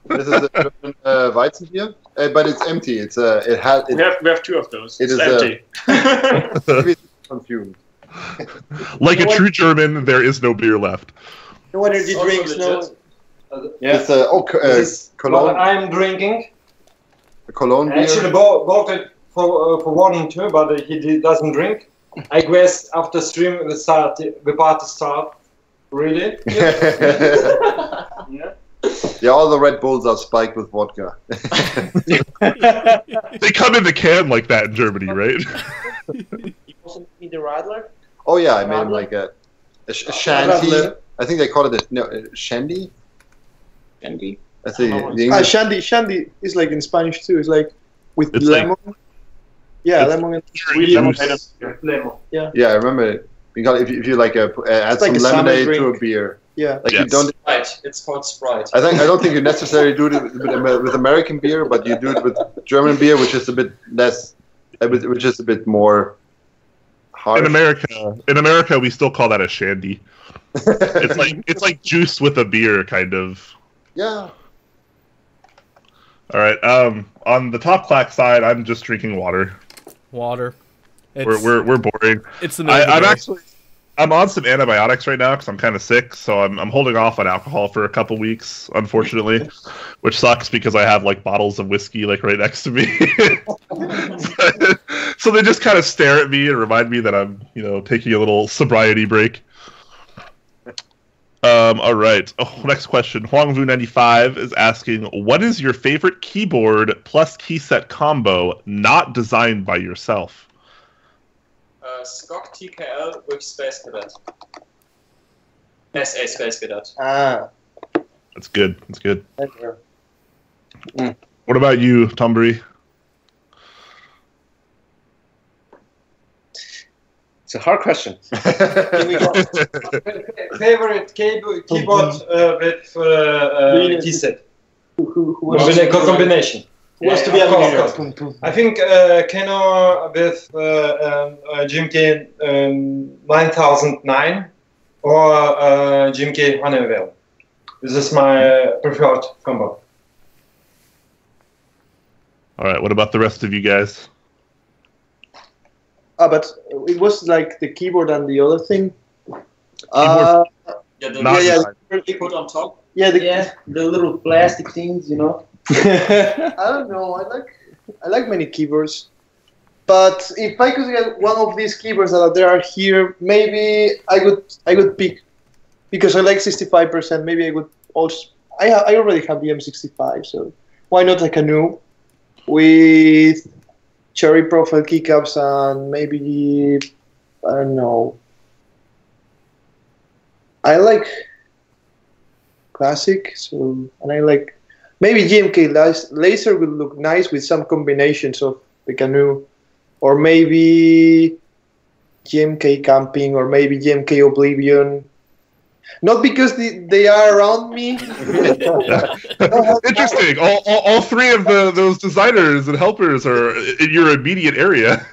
this is a German Weizen beer, but it's empty. It's it has. We have 2 of those. It It's is, empty. consumed. Like a true German, there is no beer left. No energy Also drinks, no. legit. It's This is what Cologne. I'm drinking. Cologne I beer. actually bought it for Wodan too, but he doesn't drink. I guess after stream the party start. Really? Yeah. Yeah, all the Red Bulls are spiked with vodka. They come in the can like that in Germany, right? You also need the Radler? Oh yeah, I made like a shanty. I think they call it shandy. Candy? That's the English. Shandy is like in Spanish too. It's like with It's lemon. Yeah, it's- lemon. And Juice. Lemon. Yeah, I remember it. Because if you like add It's some like a summer lemonade to drink. a beer, Yeah. like you Yes. don't. Sprite. It's called Sprite. I don't think you necessarily do it with American beer, but you do it with German beer, which is a bit less, which is a bit more hard. In America, we still call that a shandy. It's like juice with a beer, kind of. Yeah. All right. On the Top Clack side, I'm just drinking water. Water. We're boring. It's the middle of the day. I'm on some antibiotics right now because I'm kind of sick, so I'm holding off on alcohol for a couple weeks, unfortunately, which sucks because I have like bottles of whiskey like right next to me. So they just kind of stare at me and remind me that I'm taking a little sobriety break. All right. Oh, next question. Huangvu95 is asking, what is your favorite keyboard plus keyset combo not designed by yourself? Skok TKL with Space Cadet. SA Space Cadet. Ah. That's good. That's good. Thank you. What about you, Tombury? It's a hard question. Favorite keyboard with keyset. Who wants With to a combination. who wants to Yeah, be of course, a of course. I think Keno with GMK 9009 or GMK Honeywell. This is my preferred combo. All right. What about the rest of you guys? but it was like the keyboard and the other thing. Yeah, the Not yeah, you put on top. Yeah, the little plastic things, you know. I don't know. I like many keyboards, but if I could get one of these keyboards that there are here, maybe I would pick, because I like 65%. Maybe I would also. I already have the M65, so why not a Canoe with cherry profile keycaps and maybe I don't know. I like classic, so and I like. Maybe GMK laser will look nice with some combinations of the Canoe, or maybe GMK camping, or maybe GMK Oblivion. Not because they are around me. Interesting. All three of those designers and helpers are in your immediate area.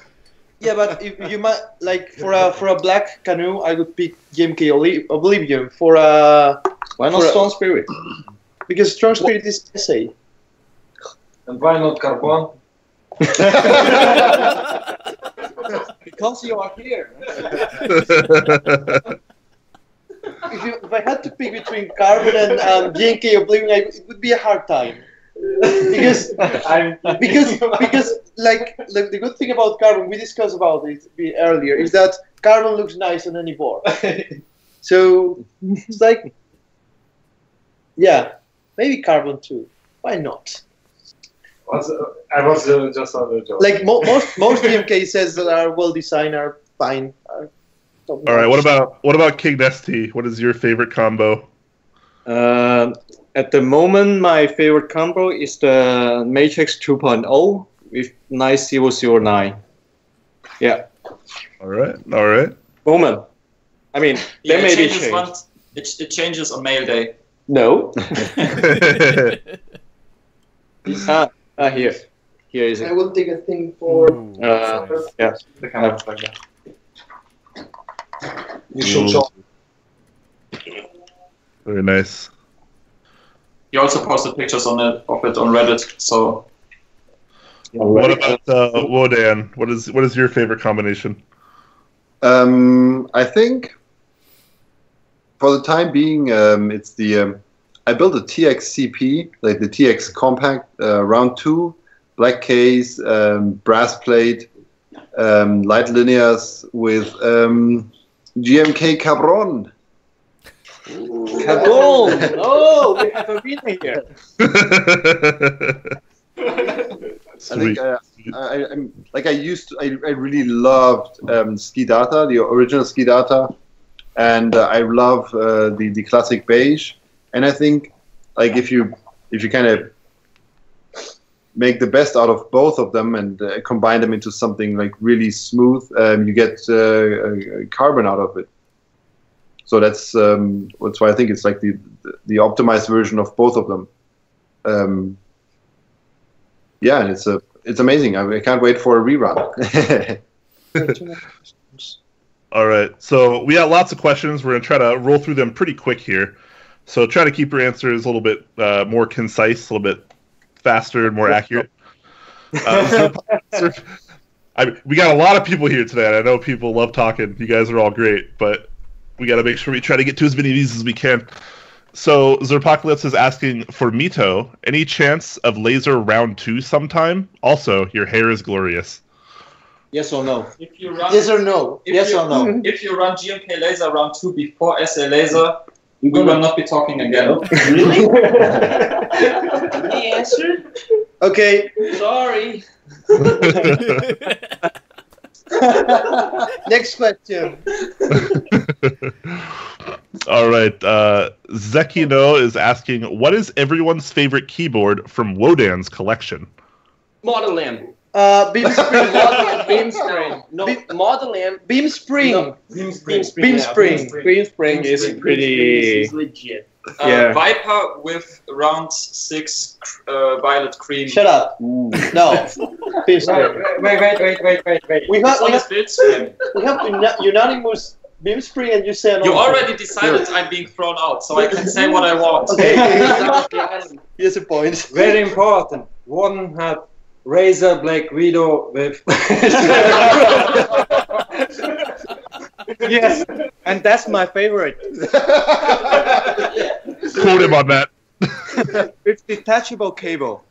Yeah, but if you might like for a black Canoe, I would pick GMK Oblivion for a. Why not Stone Spirit? Because Strong Spirit is SA. And why not Carbon? Because you are here. If I had to pick between Carbon and GNK Oblivion, it would be a hard time. Because like the good thing about Carbon, we discussed about it earlier, is that Carbon looks nice on any board. So it's like, yeah, maybe Carbon too. Why not? I was just on the job. Like most GMK sets that are well designed are fine. All right. What about Kingnestea? What is your favorite combo? At the moment, my favorite combo is the Matrix 2.0 with 9009. Yeah. All right. Moment. I mean, Yeah, there may be changes change. it changes on mail day. No. Here. Here is I it. will take a thing for. Yeah. The kind of like that. You should show. Very nice. He also posted pictures of it on Reddit. So What about Wodan? What is your favorite combination? I think for the time being, it's the I built a TX CP, like the TX Compact round 2, black case, brass plate, light linears with GMK Cabron. Cabron! Oh, we have a winner here. Sweet. I really loved Ski Data, the original Ski Data, and I love the classic beige. And I think, like, if you kind of make the best out of both of them and combine them into something like really smooth, you get carbon out of it. So that's why I think it's like the optimized version of both of them. Yeah, and it's amazing. I can't wait for a rerun. All right, so we got lots of questions. We're gonna try to roll through them pretty quick here. So try to keep your answers a little bit more concise, a little bit faster and more accurate. We got a lot of people here today, and I know people love talking. You guys are all great, but we got to make sure we try to get to as many of these as we can. So Zerpocalypse is asking for Mito, any chance of laser round 2 sometime? Also, your hair is glorious. Yes or no? if you run, Yes or no? Yes or no? If you run GMK Laser round 2 before SA Laser, we will not be talking again. Really? Any answer? Okay. Sorry. Next question. All right. Zekino is asking, what is everyone's favorite keyboard from Wodan's collection? Model M. Beam Spring. Beam Spring. No, Model M. Beam Spring. No. Beam Spring. Spring. Beam Spring is pretty. Is legit. Yeah. Viper with round 6 violet cream. Shut up. No. Beam Spring. Wait. We It's on have, the split screen. we have unanimous Beam Spring, and you say no. You already decided I'm being thrown out, so I can say what I want. Okay. Here's a point. Very important. Wodan had Razor Black Widow with. Yes, and that's my favorite. Quote him on that. With detachable cable.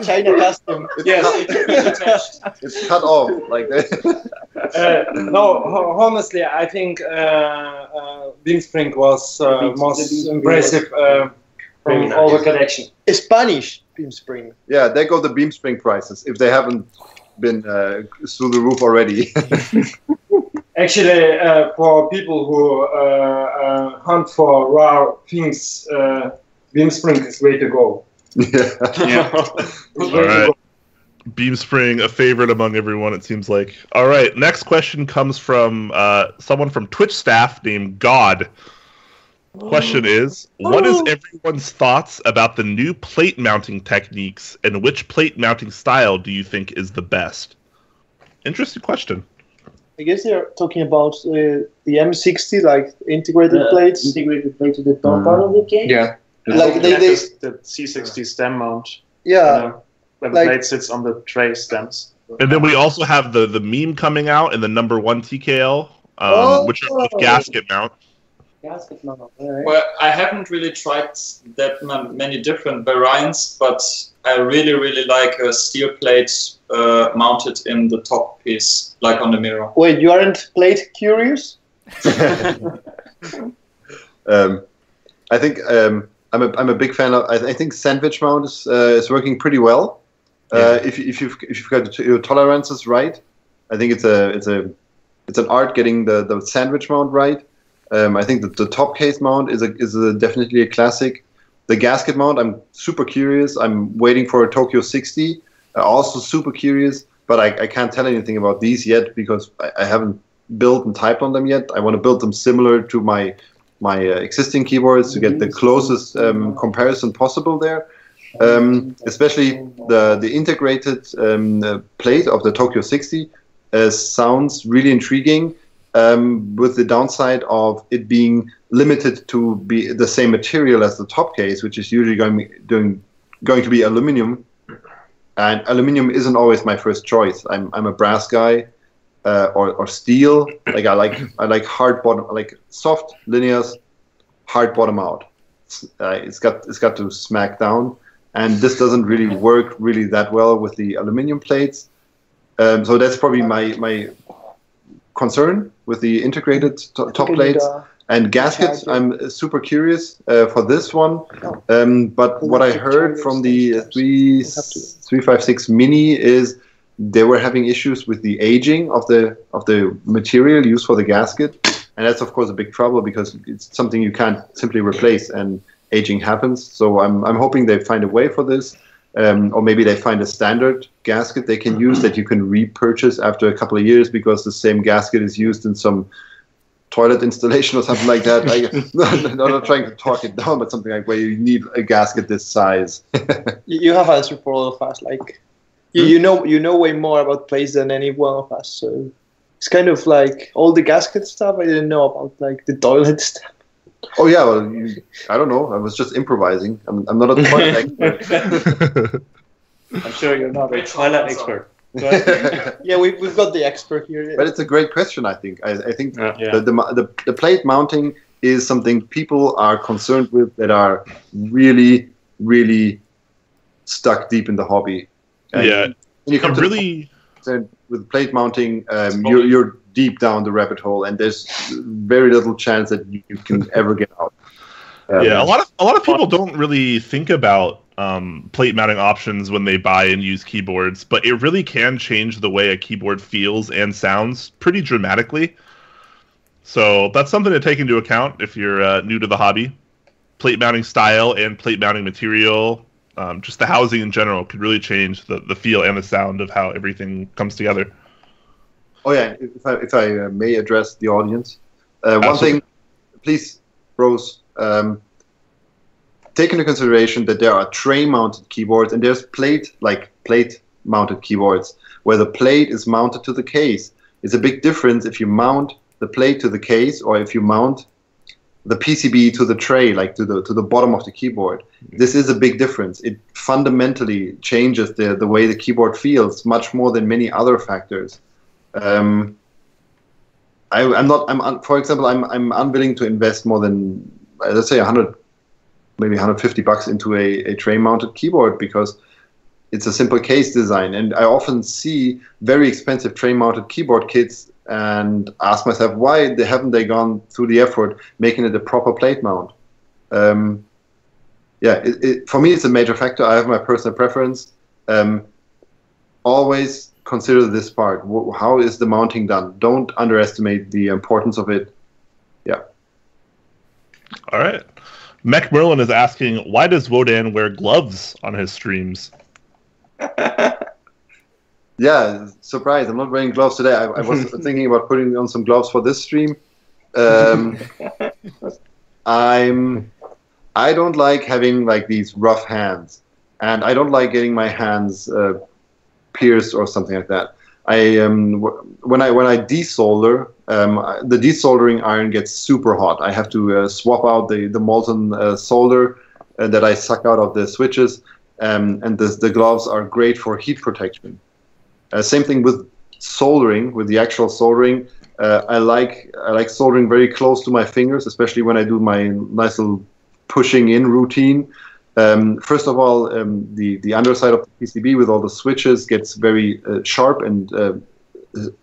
China custom. Yes, it's attached. It's cut off like that. No, honestly, I think Beam Spring was most impressive from all the collection. Spanish Beam Spring. Yeah, there go the Beam Spring prices if they haven't been through the roof already. Actually, for people who hunt for rare things, Beam Spring is way to go. Yeah. All right. Beam Spring, a favorite among everyone, it seems like. All right, next question comes from someone from Twitch staff named God. Question is, what is everyone's thoughts about the new plate mounting techniques, and which plate mounting style do you think is the best? Interesting question. I guess they're talking about the M60, like integrated plates. Integrated plate to the top part of the case? Yeah. Like The C60 stem mount. Yeah. Where the Like- blade sits on the tray stems. And then we also have the meme coming out and the number 1 TKL, which are both gasket mount. Gasket mount. Alright. Well, I haven't really tried that many different variants, but I really like a steel plate mounted in the top piece, like on the mirror. Wait, you aren't plate curious? I think I'm a big fan of. I think sandwich mount is working pretty well. If you've got your tolerances right, I think it's an art getting the sandwich mount right. I think that the top case mount is definitely a classic. The gasket mount, I'm super curious. I'm waiting for a Tokyo 60. Also super curious, but I can't tell anything about these yet because I haven't built and typed on them yet. I want to build them similar to my existing keyboards to get the closest comparison possible there. Especially the integrated plate of the Tokyo 60 sounds really intriguing. with the downside of it being limited to be the same material as the top case, which is usually going to be aluminum. And aluminum isn't always my first choice. I'm a brass guy, or steel. Like I like hard bottom, like soft linears, hard bottom out. It's got to smack down, and this doesn't really work really that well with the aluminum plates. So that's probably my concern with the integrated top plates. And gaskets, I'm super curious for this one. But what I heard from the 356 Mini is they were having issues with the aging of the material used for the gasket. And that's, of course, a big trouble because it's something you can't simply replace, and aging happens. So I'm hoping they find a way for this. Or maybe they find a standard gasket they can use that you can repurchase after a couple of years, because the same gasket is used in some toilet installation or something like that. I'm not trying to talk it down, but something like where you need a gasket this size. You have answered for all of us. Like you know way more about plates than any one of us. So it's kind of like all the gasket stuff I didn't know about, like the toilet stuff. Oh yeah, well, I don't know. I was just improvising. I'm not a toilet expert. I'm sure you're not a toilet expert. Yeah, we've got the expert here. But it's a great question, I think. I think the plate mounting is something people are concerned with that are really, really stuck deep in the hobby. And when you come with plate mounting, you're deep down the rabbit hole, and there's very little chance that you can ever get out. A lot of people don't really think about plate mounting options when they buy and use keyboards, but it really can change the way a keyboard feels and sounds pretty dramatically. So that's something to take into account if you're new to the hobby. Plate mounting style and plate mounting material, just the housing in general, could really change the feel and the sound of how everything comes together. Oh yeah, if I may address the audience, one thing, please, bros. Take into consideration that there are tray-mounted keyboards and there's plate-mounted keyboards where the plate is mounted to the case. It's a big difference if you mount the plate to the case or if you mount the PCB to the tray, like to the bottom of the keyboard. This is a big difference. It fundamentally changes the way the keyboard feels much more than many other factors. For example, I'm unwilling to invest more than, let's say, maybe $150 into a tray-mounted keyboard because it's a simple case design. And I often see very expensive tray-mounted keyboard kits and ask myself, why haven't they gone through the effort making it a proper plate mount? For me, it's a major factor. I have my personal preference. Always consider this part. How is the mounting done? Don't underestimate the importance of it. Yeah. All right. Mech Merlin is asking, why does Wodan wear gloves on his streams? Yeah, surprise. I'm not wearing gloves today. I was thinking about putting on some gloves for this stream. I don't like having like these rough hands, and I don't like getting my hands pierced or something like that. When I desolder, the desoldering iron gets super hot. I have to swap out the molten solder that I suck out of the switches, and the gloves are great for heat protection. Same thing with soldering, with the actual soldering. I like soldering very close to my fingers, especially when I do my nice little pushing in routine. First of all, the underside of the PCB with all the switches gets very sharp and you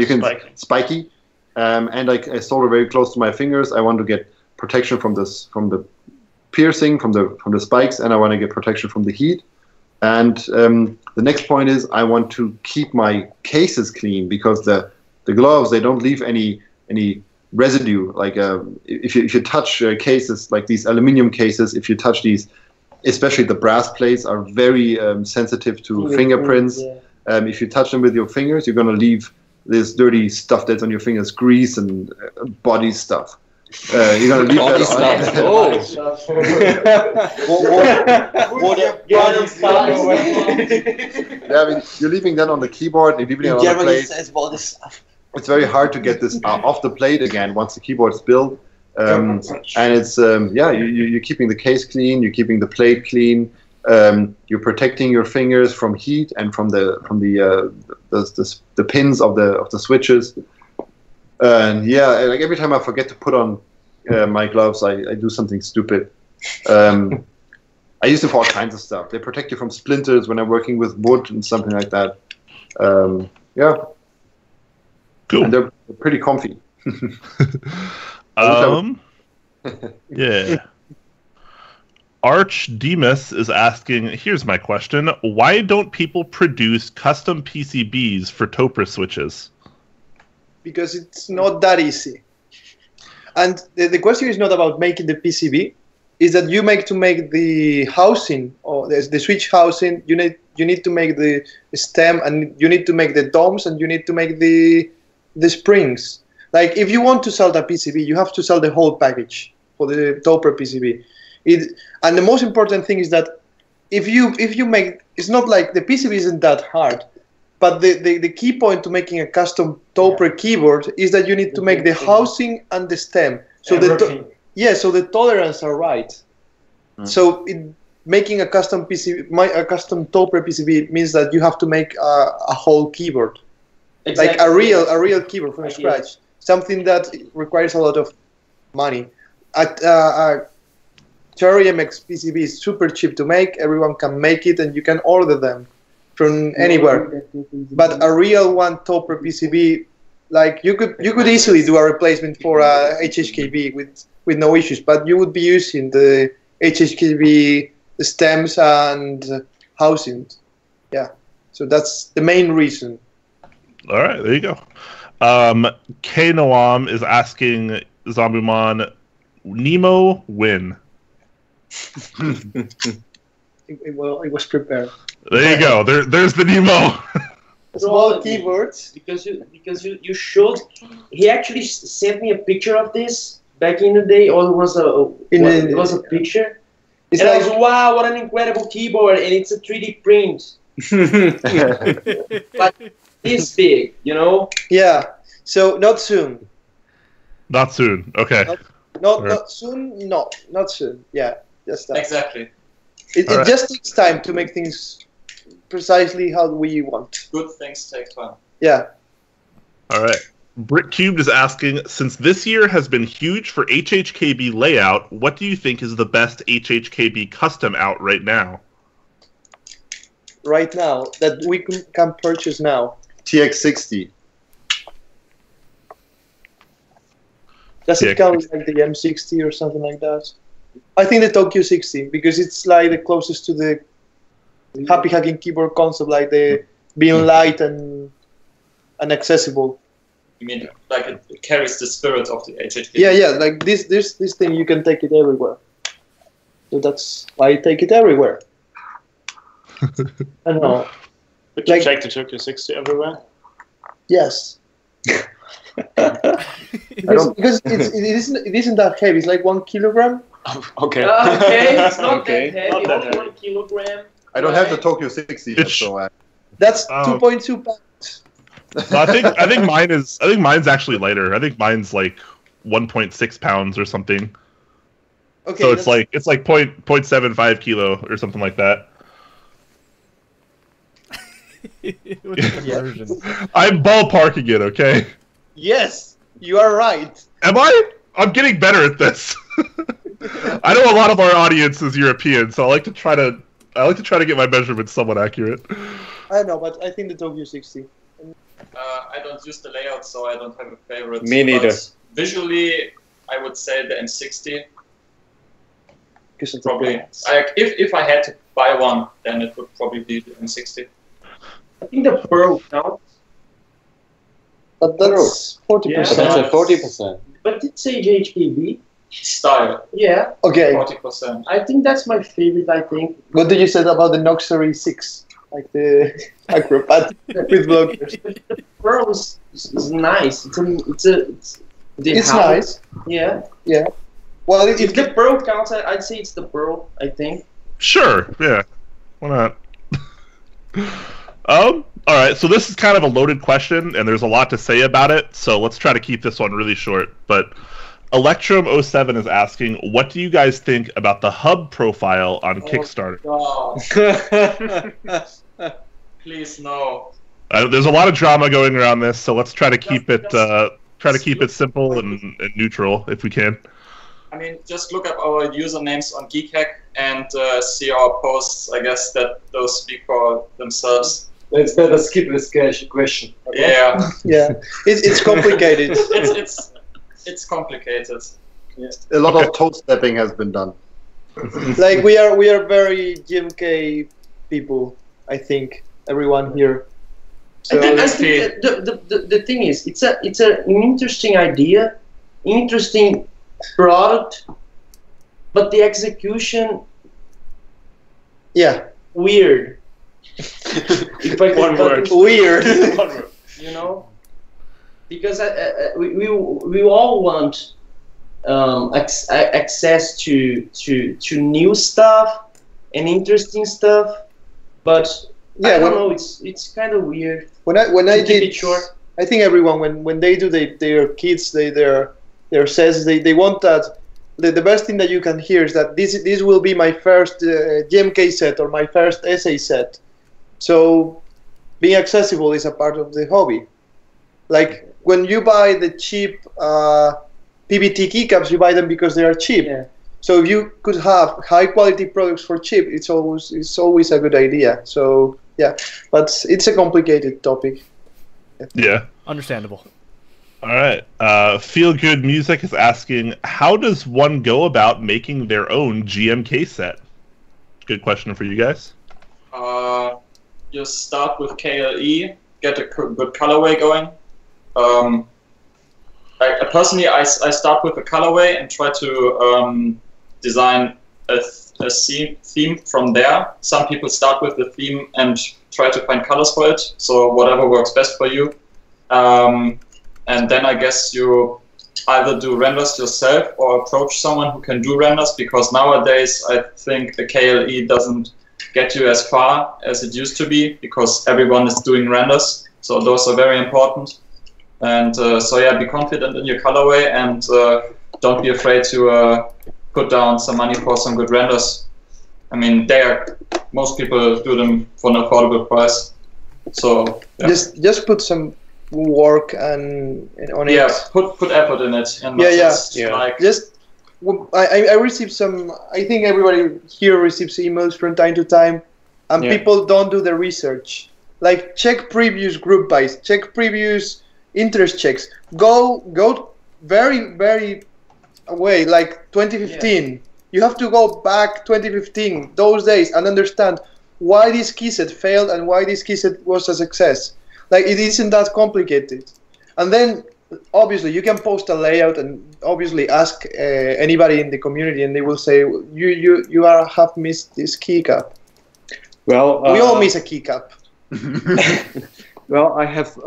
can spiky. And I solder very close to my fingers. I want to get protection from the piercing, from the spikes, and I want to get protection from the heat. And the next point is I want to keep my cases clean because the gloves, they don't leave any residue. Like if you touch cases like these aluminum cases, if you touch these, especially the brass plates are very sensitive to fingerprints. If you touch them with your fingers, you're going to leave this dirty stuff that's on your fingers, grease and body stuff. You're gonna leave All that these on. stuff. Yeah, I mean, you're leaving that on the keyboard. You're leaving it on the plate. It's very hard to get this off the plate again once the keyboard's built. And it's you're keeping the case clean. You're keeping the plate clean. You're protecting your fingers from heat and from the pins of the switches. And like every time I forget to put on my gloves, I do something stupid. I use them for all kinds of stuff. They protect you from splinters when I'm working with wood and something like that. Cool. And they're pretty comfy. Yeah. Arch Demas is asking, here's my question. Why don't people produce custom PCBs for Topra switches? Because it's not that easy. And the question is not about making the PCB, is that you make the housing or the switch housing, you need to make the stem, and you need to make the domes, and you need to make the springs. Like if you want to sell the PCB, you have to sell the whole package for the Topper PCB. And the most important thing is that if you make, it's not like the PCB isn't that hard, but the key point to making a custom Topper keyboard is that you need to make the housing and the stem. So so the tolerance are right. So making a custom PCB, a custom Topper PCB means that you have to make a whole keyboard, like a real keyboard from scratch. Something that requires a lot of money. Cherry MX PCB is super cheap to make. Everyone can make it, and you can order them from anywhere. But a real one Topper PCB, like you could easily do a replacement for a HHKB with no issues. But you would be using the HHKB stems and housing. Yeah, so that's the main reason. All right, there you go. K Noam is asking Zambumon, Nemo win. It was prepared. There you go. There's the Nemo. Small keyboards. Because you showed. He actually sent me a picture of this back in the day. Or it was a picture. It's and like, I was, wow, what an incredible keyboard, and it's a 3D print. But this big, you know? Yeah. So not soon. Not soon. Okay. Not soon. No, not soon. Yeah, just that. Exactly. It just takes time to make things precisely how we want. Good things take time. Yeah. All right. Brick Cubed is asking, since this year has been huge for HHKB layout, what do you think is the best HHKB custom out right now? Right now, that we can purchase now. TX60. Does it count like the M60 or something like that? I think the Tokyo 60, because it's like the closest to the happy hacking keyboard concept, like the being light and accessible. You mean like it carries the spirit of the HHKB? Yeah, like this thing, you can take it everywhere. So that's why I take it everywhere. I don't know. Would you take the Tokyo 60 everywhere? Yes. because it isn't that heavy. It's like 1 kilogram. Okay. Okay, it's not Okay. that heavy. Not that Only 1 kilogram. I don't have the Tokyo 60 yet, so That's 2.2 pounds. So I think mine's actually lighter. I think mine's like 1.6 pounds or something. Okay. So it's like 0.75 kilo or something like that. I'm ballparking it, okay? Yes, you are right. Am I? I'm getting better at this. I know a lot of our audience is European, so I like to try to get my measurements somewhat accurate. I know, but I think the Tokyo 60. I don't use the layout, so I don't have a favorite. Me neither. But visually, I would say the M60. Because it's Probably. If I had to buy one, then it would probably be the M60. I think the Pearl counts. But that's 40%. That's at 40%. But it's HHKB. Style, Yeah, Okay. 40%. I think that's my favorite, I think. What did you say about the Noxery 6? Like the Acrobat with blockers. The Pearl is nice. It's It's nice. Yeah. Yeah. Well, If the pearl counts, I'd say it's the pearl. I think. Sure. Yeah. Why not? All right. So this is kind of a loaded question, and there's a lot to say about it. So let's try to keep this one really short. But Electrum07 is asking, what do you guys think about the hub profile on Kickstarter? Please no. There's a lot of drama going around this, so let's try to keep it simple and neutral if we can. I mean, just look up our usernames on Keycap and see our posts. I guess that those speak for themselves. Let's better skip this question. Okay? Yeah. Yeah. It's complicated. It's complicated. Yeah. A lot of toe stepping has been done. Like we are very GMK people. I think everyone here. So I think the thing is, it's an interesting idea, interesting product, but the execution, weird. One word. Weird. You know, because we all want access to new stuff and interesting stuff, but I don't know. It's kind of weird. When I did it short. I think everyone when they do their kids their says they want that the best thing that you can hear is that this will be my first GMK set or my first essay set. So being accessible is a part of the hobby. Like when you buy the cheap PBT keycaps, you buy them because they are cheap. Yeah. So if you could have high quality products for cheap, it's always a good idea. So yeah, but it's a complicated topic. Yeah. Understandable. All right. Feel Good Music is asking, how does one go about making their own GMK set? Good question for you guys. You start with KLE, get a good colorway going. Personally, I start with a colorway and try to design a theme from there. Some people start with the theme and try to find colors for it, so whatever works best for you. And then I guess you either do renders yourself or approach someone who can do renders, because nowadays I think the KLE doesn't get you as far as it used to be, because everyone is doing renders, so those are very important. And so yeah, be confident in your colorway and don't be afraid to put down some money for some good renders. I mean, most people do them for an affordable price. So yeah. Just put some work on it. Yeah, put effort in it. And like I received some. I think everybody here receives emails from time to time, and people don't do the research. Like check previous group buys, check previous interest checks. Go very away, like 2015. Yeah. You have to go back 2015, those days, and understand why this key set failed and why this key set was a success. Like, it isn't that complicated. And then, obviously, you can post a layout and obviously ask anybody in the community, and they will say, you have missed this keycap. Well, we all miss a keycap. Well, I have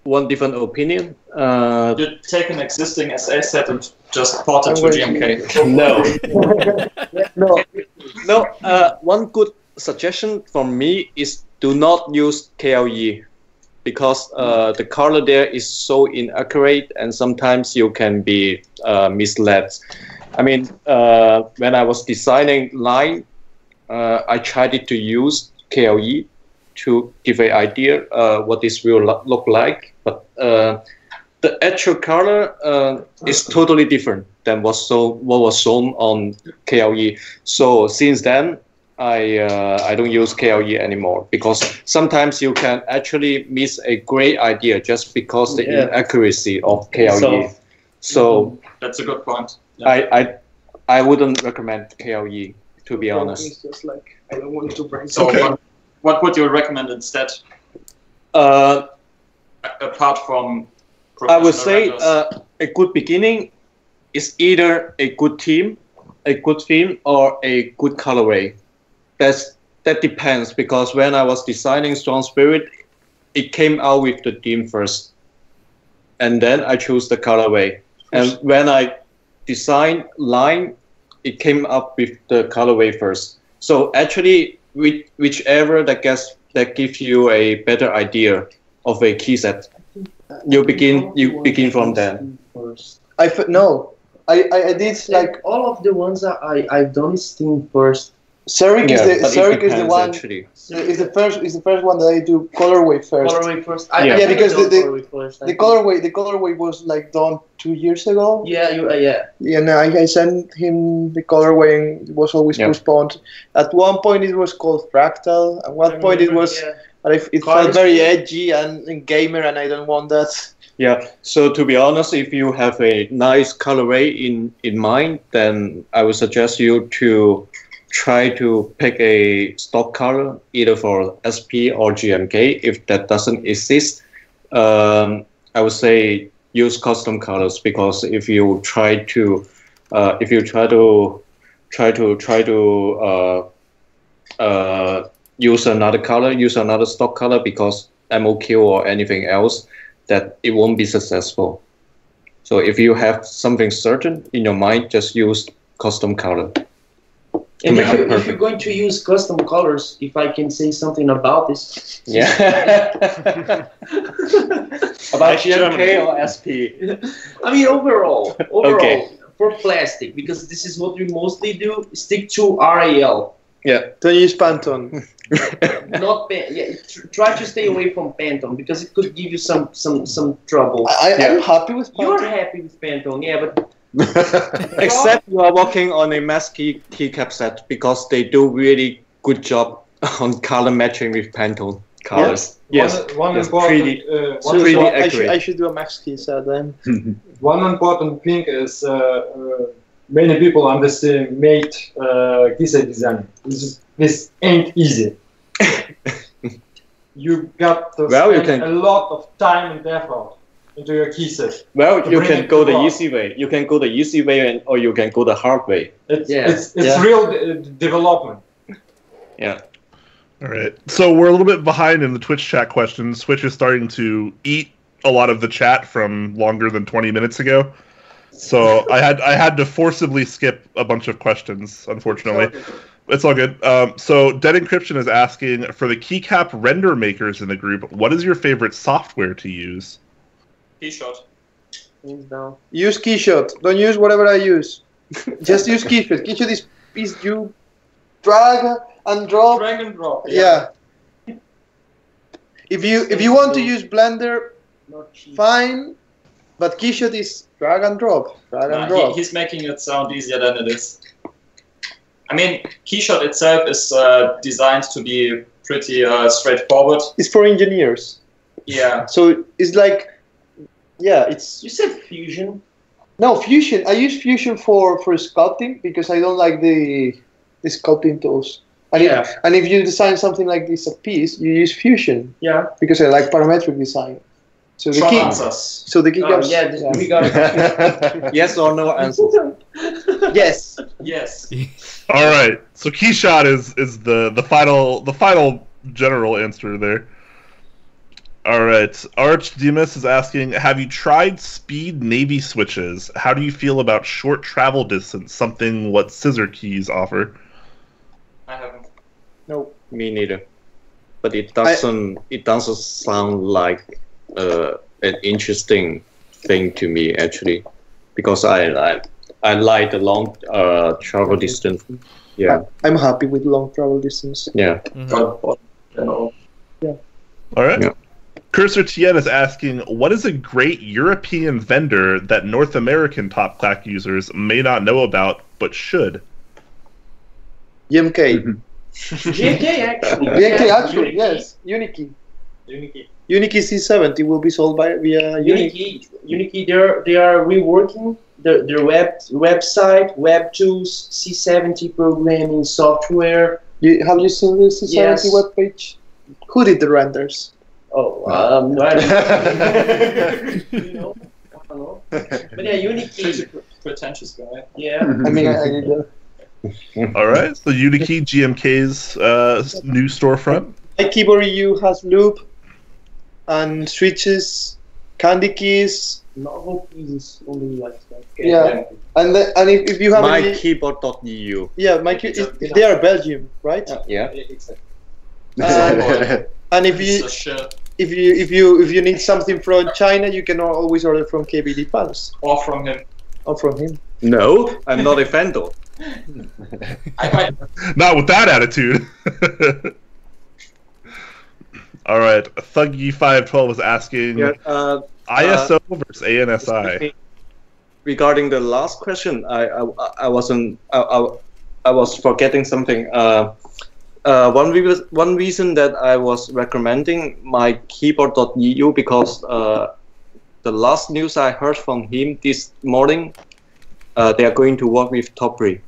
one different opinion. You take an existing SA set and just port it to GMK. No. One good suggestion from me is do not use KLE, because the color there is so inaccurate and sometimes you can be misled. I mean, when I was designing line, I tried to use KLE to give an idea what this will look like, but the actual color is totally different than what was shown on KLE. So since then, I don't use KLE anymore, because sometimes you can actually miss a great idea just because the inaccuracy of KLE. So that's a good point. Yeah. I wouldn't recommend KLE, to be honest. It's just like, I don't want to bring. So what would you recommend instead? Apart from I would say a good beginning is either a good theme, or a good colorway. That depends, because when I was designing Strong Spirit, it came out with the theme first, and then I choose the colorway. And when I design line, it came up with the colorway first. So actually, whichever that gives you a better idea of a key set, you begin from there. I did like all of the ones that I've done is Steam first. Seric is the one. Actually. Is the first one that I do colorway first. Colorway first. Yeah, because the colorway was like done 2 years ago. Yeah, Yeah, and I sent him the colorway and it was always postponed. At one point it was called Fractal. At one point it was. It felt very edgy and gamer, and I don't want that. Yeah. So to be honest, if you have a nice colorway in mind, then I would suggest you to try to pick a stock color either for SP or GMK. If that doesn't exist, I would say use custom colors, because if you try to use another stock color because MOQ or anything else, that it won't be successful. So if you have something certain in your mind, just use custom color. And if you're going to use custom colors, if I can say something about this. Yeah. About GMK or SP? I mean, overall, Okay. for plastic, because this is what we mostly do, stick to RAL. Yeah. Don't use Pantone. Not try to stay away from Pantone, because it could give you some trouble. I'm happy with Pantone. You're happy with Pantone, yeah, but except you are working on a mass keycap set, because they do really good job on color matching with Pantone colors. Yes. One important. I should do a max key set then. One important thing is many people underestimate key set design. This ain't easy. You got to spend a lot of time and effort into your key set. Well, you can go the easy way. You can go the easy way, or you can go the hard way. It's real development. Yeah. All right. So we're a little bit behind in the Twitch chat questions. Twitch is starting to eat a lot of the chat from longer than 20 minutes ago. So I had to forcibly skip a bunch of questions, unfortunately. It's all good. So Dead Encryption is asking, for the keycap render makers in the group, what is your favorite software to use? Keyshot. Use Keyshot. Don't use whatever I use. Just use Keyshot. Keyshot is you drag and drop. Drag and drop. Yeah. If you want to use Blender, fine. But Keyshot is drag and drop. Drag and drop. He's making it sound easier than it is. I mean, Keyshot itself is designed to be pretty straightforward. It's for engineers. Yeah. So it's like, it's. You said Fusion. No, Fusion. I use Fusion for sculpting, because I don't like the sculpting tools. And if you design something like this a piece, you use Fusion. Yeah. Because I like parametric design. So the keycaps. We got it. Yes or no answer. Yes. Yes. All right. So Keyshot is the final general answer there. All right. Arch Demas is asking, have you tried speed navy switches? How do you feel about short travel distance, something what scissor keys offer? I haven't. No. Me neither. But it doesn't sound like an interesting thing to me, actually, because I like the long travel distance. Yeah. I'm happy with long travel distance. Yeah. All right. Yeah. Cursor Tien is asking, what is a great European vendor that North American Top Clack users may not know about but should? GMK. GMK actually. GMK actually, yes. Unikey. Unikey C70 will be sold via Unikey. Unikey, they are reworking their website, web tools, C70 programming software. Have you seen the C70 webpage? Who did the renders? Oh, I don't know. I don't know. But yeah, Unikey. Pretentious guy. Yeah. I mean, I need to. All right, so Unikey, GMK's new storefront. My keyboard EU has loop and switches, candy keys, Novel pieces on the US. Yeah. And if you have any, MyKeyboard.eu. yeah, they are Belgium, right? Yeah. Exactly. And if It's you a shell. if you need something from China, you can always order from KBD Palace Or from him. or from him. No, I'm not a vendor. I might. Not with that attitude. All right, Thuggy512 is asking Yeah, ISO versus ANSI. regarding the last question, I was forgetting something. One reason that I was recommending MyKeyboard.eu because the last news I heard from him this morning, they are going to work with Topri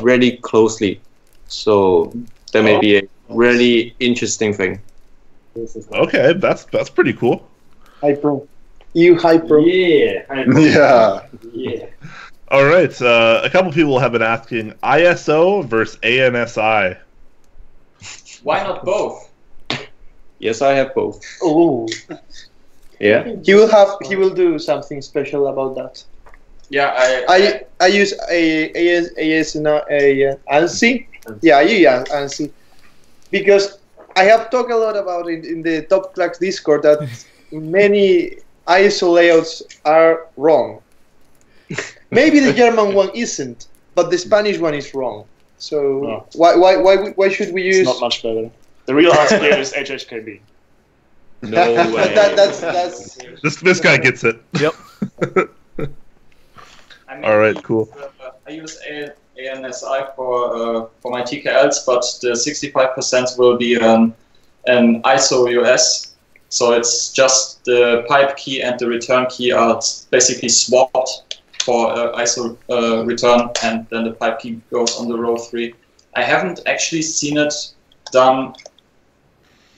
really closely. So that may be a really interesting thing. Okay, that's pretty cool. Hypro. You Hypro. Yeah. Yeah. Yeah. All right, a couple people have been asking ISO versus ANSI. Why not both? Yes, I have both. Oh. Yeah. He will do something special about that. Yeah, I use ANSI. Yeah, I use ANSI because I have talked a lot about it in the Top Clack Discord that many ISO layouts are wrong. Maybe the German one isn't, but the Spanish one is wrong. So why should we use? It's not much better. The real answer here is HHKB. No way. that's This guy gets it. Yep. I All right, cool. I use ANSI for my TKLs, but the 65% will be an ISO US. So it's just the pipe key and the return key are basically swapped for ISO return, and then the pipe key goes on the row 3. I haven't actually seen it done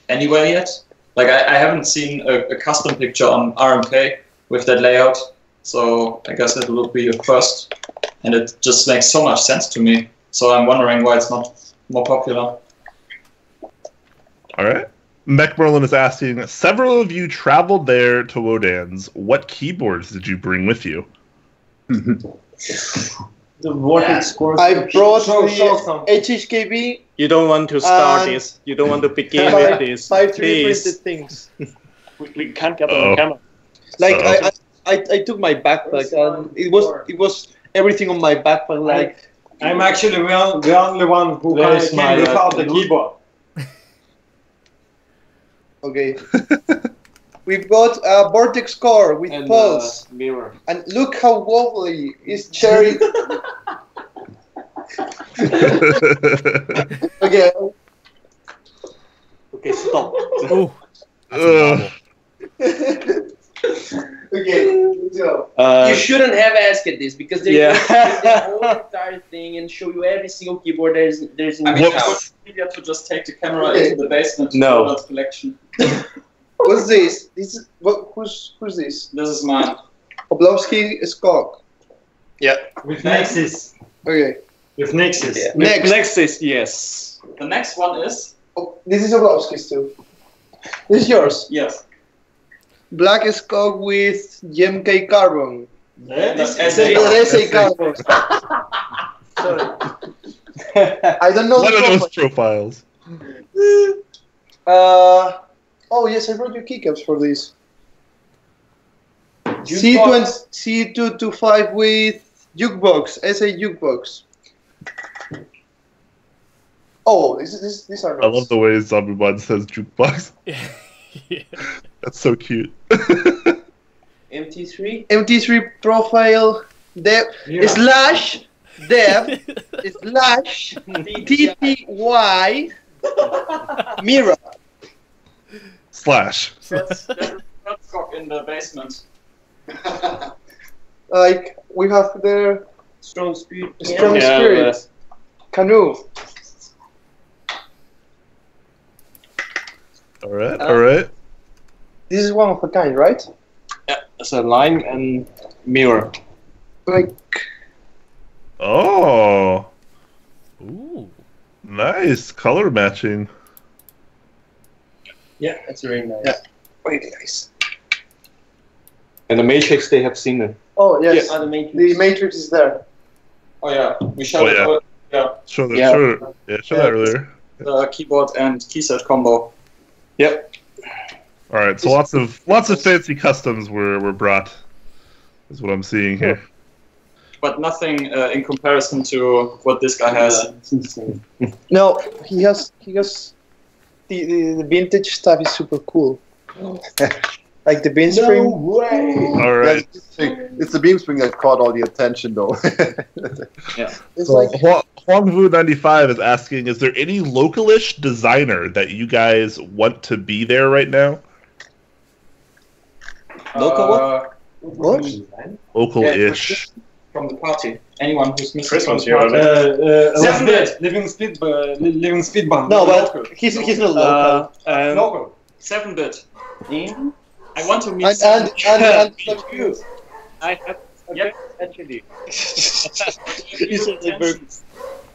anywhere yet. Like I haven't seen a custom picture on RMK with that layout. So I guess it will be a first, and it just makes so much sense to me. So I'm wondering why it's not more popular. All right. Mech Merlin is asking, several of you traveled there to Wodan's. What keyboards did you bring with you? The vortex scores. I brought the HHKB. You don't want to start this. You don't want to begin with this. 5 3D Please. printed things. We can't get them on camera. Like I took my backpack and it was everything on my backpack. Like I'm actually the only one who Where's came my, without the keyboard. okay, we got a vortex core with And pulse, mirror. and look how wobbly is cherry. Okay, Okay, stop. Ooh. Ugh. okay, so You shouldn't have asked this because they're going to do the whole entire thing and show you every single keyboard there's in I mean, the it's house. easier to just take the camera into the basement to No. show that collection. what's this? This is who's this? This is mine. Oblotzky Skog. With Nexus. Okay, With Nexus. next. Next is yes. The next one is Oh, this is Oblotzky's too. This is yours. yes. Black Skog with GMK Carbon. That's SA Carbon. Sorry. I don't know One of the those company. profiles. Oh yes, I brought you keycaps for this. Jukebox. C225 with jukebox, SA jukebox. Oh, these are I nice. love the way Zambumon says jukebox. Yeah. That's so cute. MT3. MT3 profile dev slash dev slash TTY mirror. Slash. That's Cock in the basement. Like we have the Strong Spirit. strong Yeah, spirit canoe. All right. All right. This is one of a kind, right? It's a line and mirror. Like Oh, Ooh. nice color matching. Yeah, that's very nice. Yeah. really nice. And the Matrix, they have seen it. Oh yes, the Matrix. the Matrix is there. Oh yeah, we showed Oh, yeah. Show that earlier. the keyboard and keyset combo. Yep. All right, so lots of fancy customs were brought. Is what I'm seeing here. But nothing in comparison to what this guy has. No, he has the vintage stuff is super cool. Like the beam spring. way! All right. It's the beam spring that caught all the attention, though. It's So like Huangvu95 is asking, is there any localish designer that you guys want to be there right now? what? Local-ish. From the party. Anyone who's missing Christmas from the here, party. Living speed bump. No, but he's not local. Local. 7-bit. I want to meet And you. I have actually.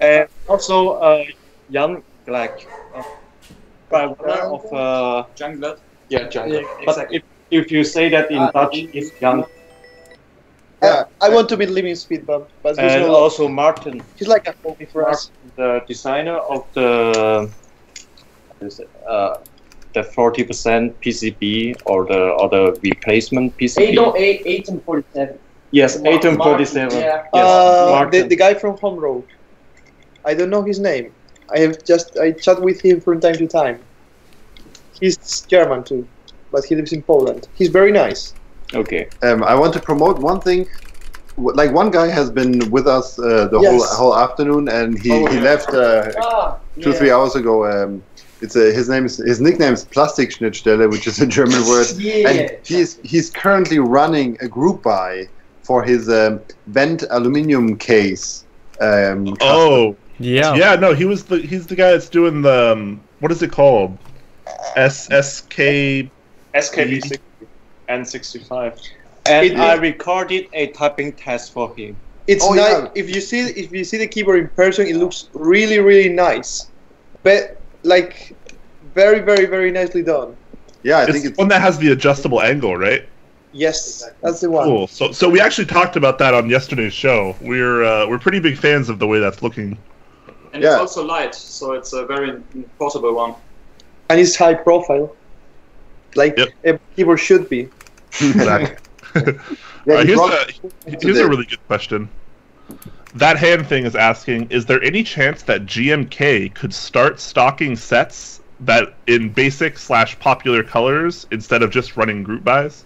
And also, young Clack. By one of Jungler. yeah, jungle. Yeah, But exactly. if you say that in Dutch, it's young. I want to be living speed bump, but he's And not local. also Martin, He's like a homie for us. the designer of the 40% PCB or the replacement PCB. 8 and 47. Yes, Martin, 8 and 47. yeah. Yes, Martin. The guy from Home Road. I don't know his name. I chat with him from time to time. He's German too, but he lives in Poland. He's very nice. Okay. I want to promote one thing. Like one guy has been with us the Yes. whole afternoon, and he left 2-3 hours ago. His nickname is Plastikschnittstelle, which is a German word, and he's currently running a group buy for his bent aluminium case. Yeah. No, he's the guy that's doing the what is it called? SK SKB60 and 65. And I recorded a typing test for him. It's Oh, nice. yeah. If you see the keyboard in person, it looks really, really nice. But like very, very, very nicely done. Yeah, I It's think the it's one that has the adjustable angle, right? Yes, that's the one. Cool. So we actually talked about that on yesterday's show. We're pretty big fans of the way that's looking. And Yeah. it's also light, so it's a very portable one. And it's high profile, like a keyboard should be. Exactly. Yeah, Here's a really good question. That hand thing is asking, is there any chance that GMK could start stocking sets that in basic/popular colors instead of just running group buys?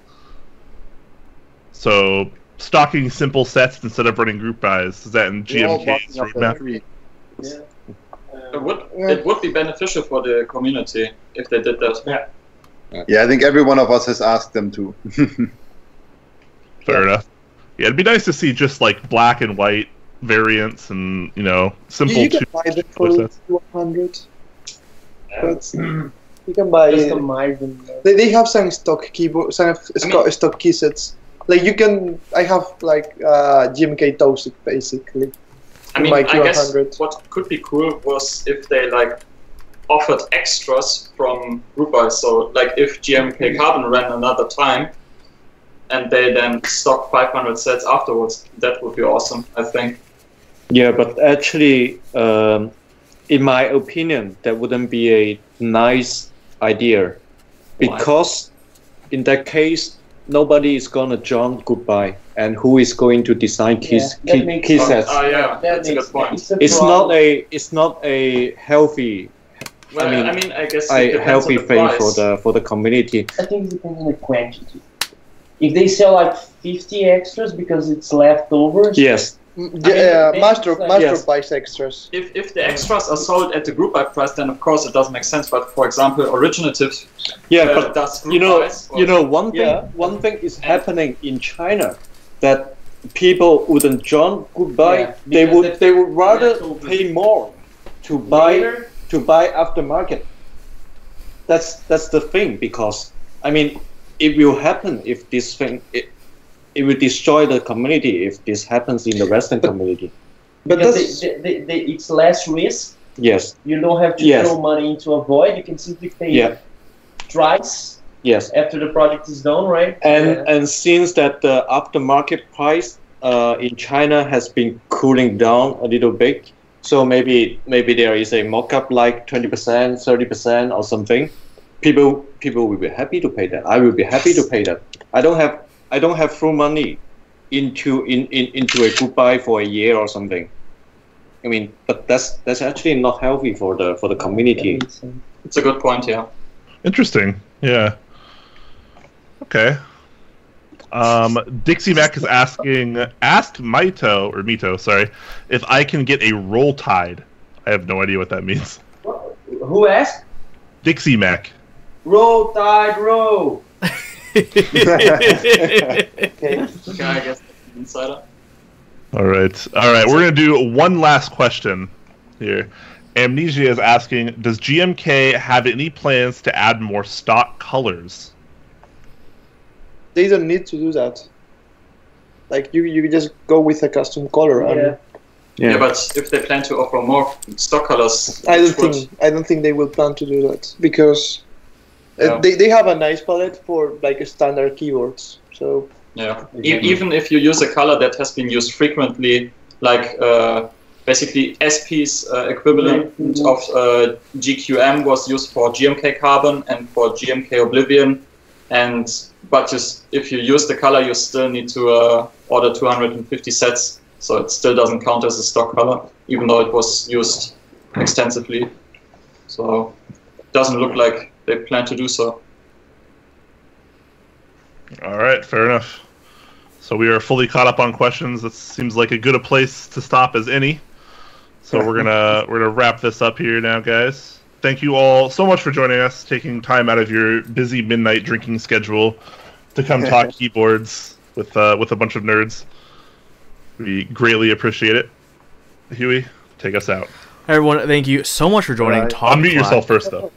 So stocking simple sets instead of running group buys, is that in GMK's roadmap? It would be beneficial for the community if they did that. Yeah, I think every one of us has asked them to. Fair enough. Yeah, it'd be nice to see just like black and white variants and simple You can buy them for sets. 200. But you can buy. Customize them. They have some stock keyboard, stock key sets. Like you can. I have like GMK Toasted basically. I mean, My I guess Q100. what could be cool was if they like offered extras from group buys. So like if GMK Carbon ran another time, and they then stock 500 sets afterwards, that would be awesome, I think. Yeah, but actually, in my opinion, that wouldn't be a nice idea, because in that case, nobody is gonna join goodbye, and who is going to design key sets? Yeah, that's a good point. It's not a healthy. Well, I mean, I guess it a depends healthy on the thing price. for the community. I think it depends on the quantity. If they sell like 50 extras because it's leftovers. Yes. Master Yes. buys extras. If the extras are sold at the group buy price, then of course it doesn't make sense. But for example, Originatives, Yeah, but does group buys. one thing is happening in China that people wouldn't join goodbye. Yeah, they would rather leftovers. pay more to buy aftermarket. That's the thing, because I mean, it will happen if this thing it will destroy the community if this happens in the Western community. But Because it's less risk. Yes. You don't have to Yes. throw money into a void. You can simply pay Yeah. twice Yes. after the project is done, right? And since that the aftermarket price in China has been cooling down a little bit, so maybe there is a mock-up like 20%, 30% or something. People will be happy to pay that. I will be happy to pay that. I don't have full money into a goodbye for a year or something. I mean, but that's actually not healthy for the community. It's a good point, yeah. Interesting. Yeah. Okay. Dixie Mac is asked Mito, sorry, if I can get a roll tide. I have no idea what that means. Who asked? Dixie Mac. Roll, tide, roll. Okay, I guess that's the insider. All right. We're gonna do one last question here. Amnesia is asking, does GMK have any plans to add more stock colors? They don't need to do that. Like you just go with a custom color. Yeah, but if they plan to offer more stock colors, I don't think they will plan to do that because they have a nice palette for like standard keyboards. So yeah, even if you use a color that has been used frequently, like basically SP's equivalent of GQM was used for GMK Carbon and for GMK Oblivion, but if you use the color, you still need to order 250 sets, so it still doesn't count as a stock color, even though it was used extensively. So it doesn't look like they plan to do so. All right, fair enough. So we are fully caught up on questions. That seems like a good a place to stop as any. So we're gonna wrap this up here now, guys. Thank you all so much for joining us, taking time out of your busy midnight drinking schedule to come talk keyboards with a bunch of nerds. We greatly appreciate it. Huey, take us out. Hey everyone, thank you so much for joining. Unmute yourself first, though.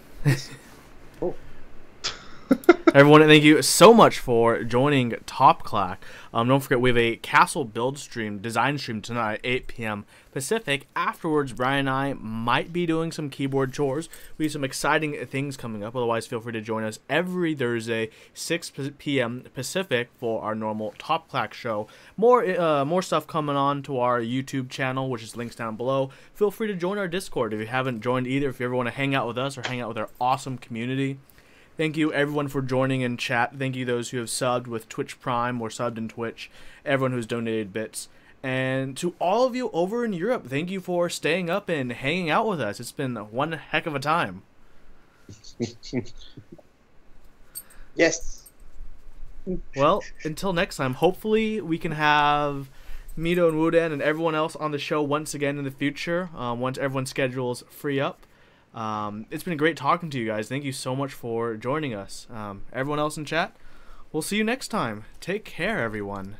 Everyone, thank you so much for joining Top Clack. Don't forget, we have a castle build stream, design stream tonight at 8 p.m. Pacific. Afterwards, Brian and I might be doing some keyboard chores. We have some exciting things coming up. Otherwise, feel free to join us every Thursday, 6 p.m. Pacific for our normal Top Clack show. More stuff coming on to our YouTube channel, which is links down below. Feel free to join our Discord if you haven't joined either. If you ever want to hang out with us or hang out with our awesome community. Thank you, everyone, for joining in chat. Thank you, those who have subbed with Twitch Prime or subbed in Twitch. Everyone who's donated bits. And to all of you over in Europe, thank you for staying up and hanging out with us. It's been one heck of a time. Yes. Well, until next time, hopefully we can have Mito and Wodan and everyone else on the show once again in the future, once everyone's schedules free up. It's been great talking to you guys. Thank you so much for joining us. Everyone else in chat, we'll see you next time. Take care, everyone.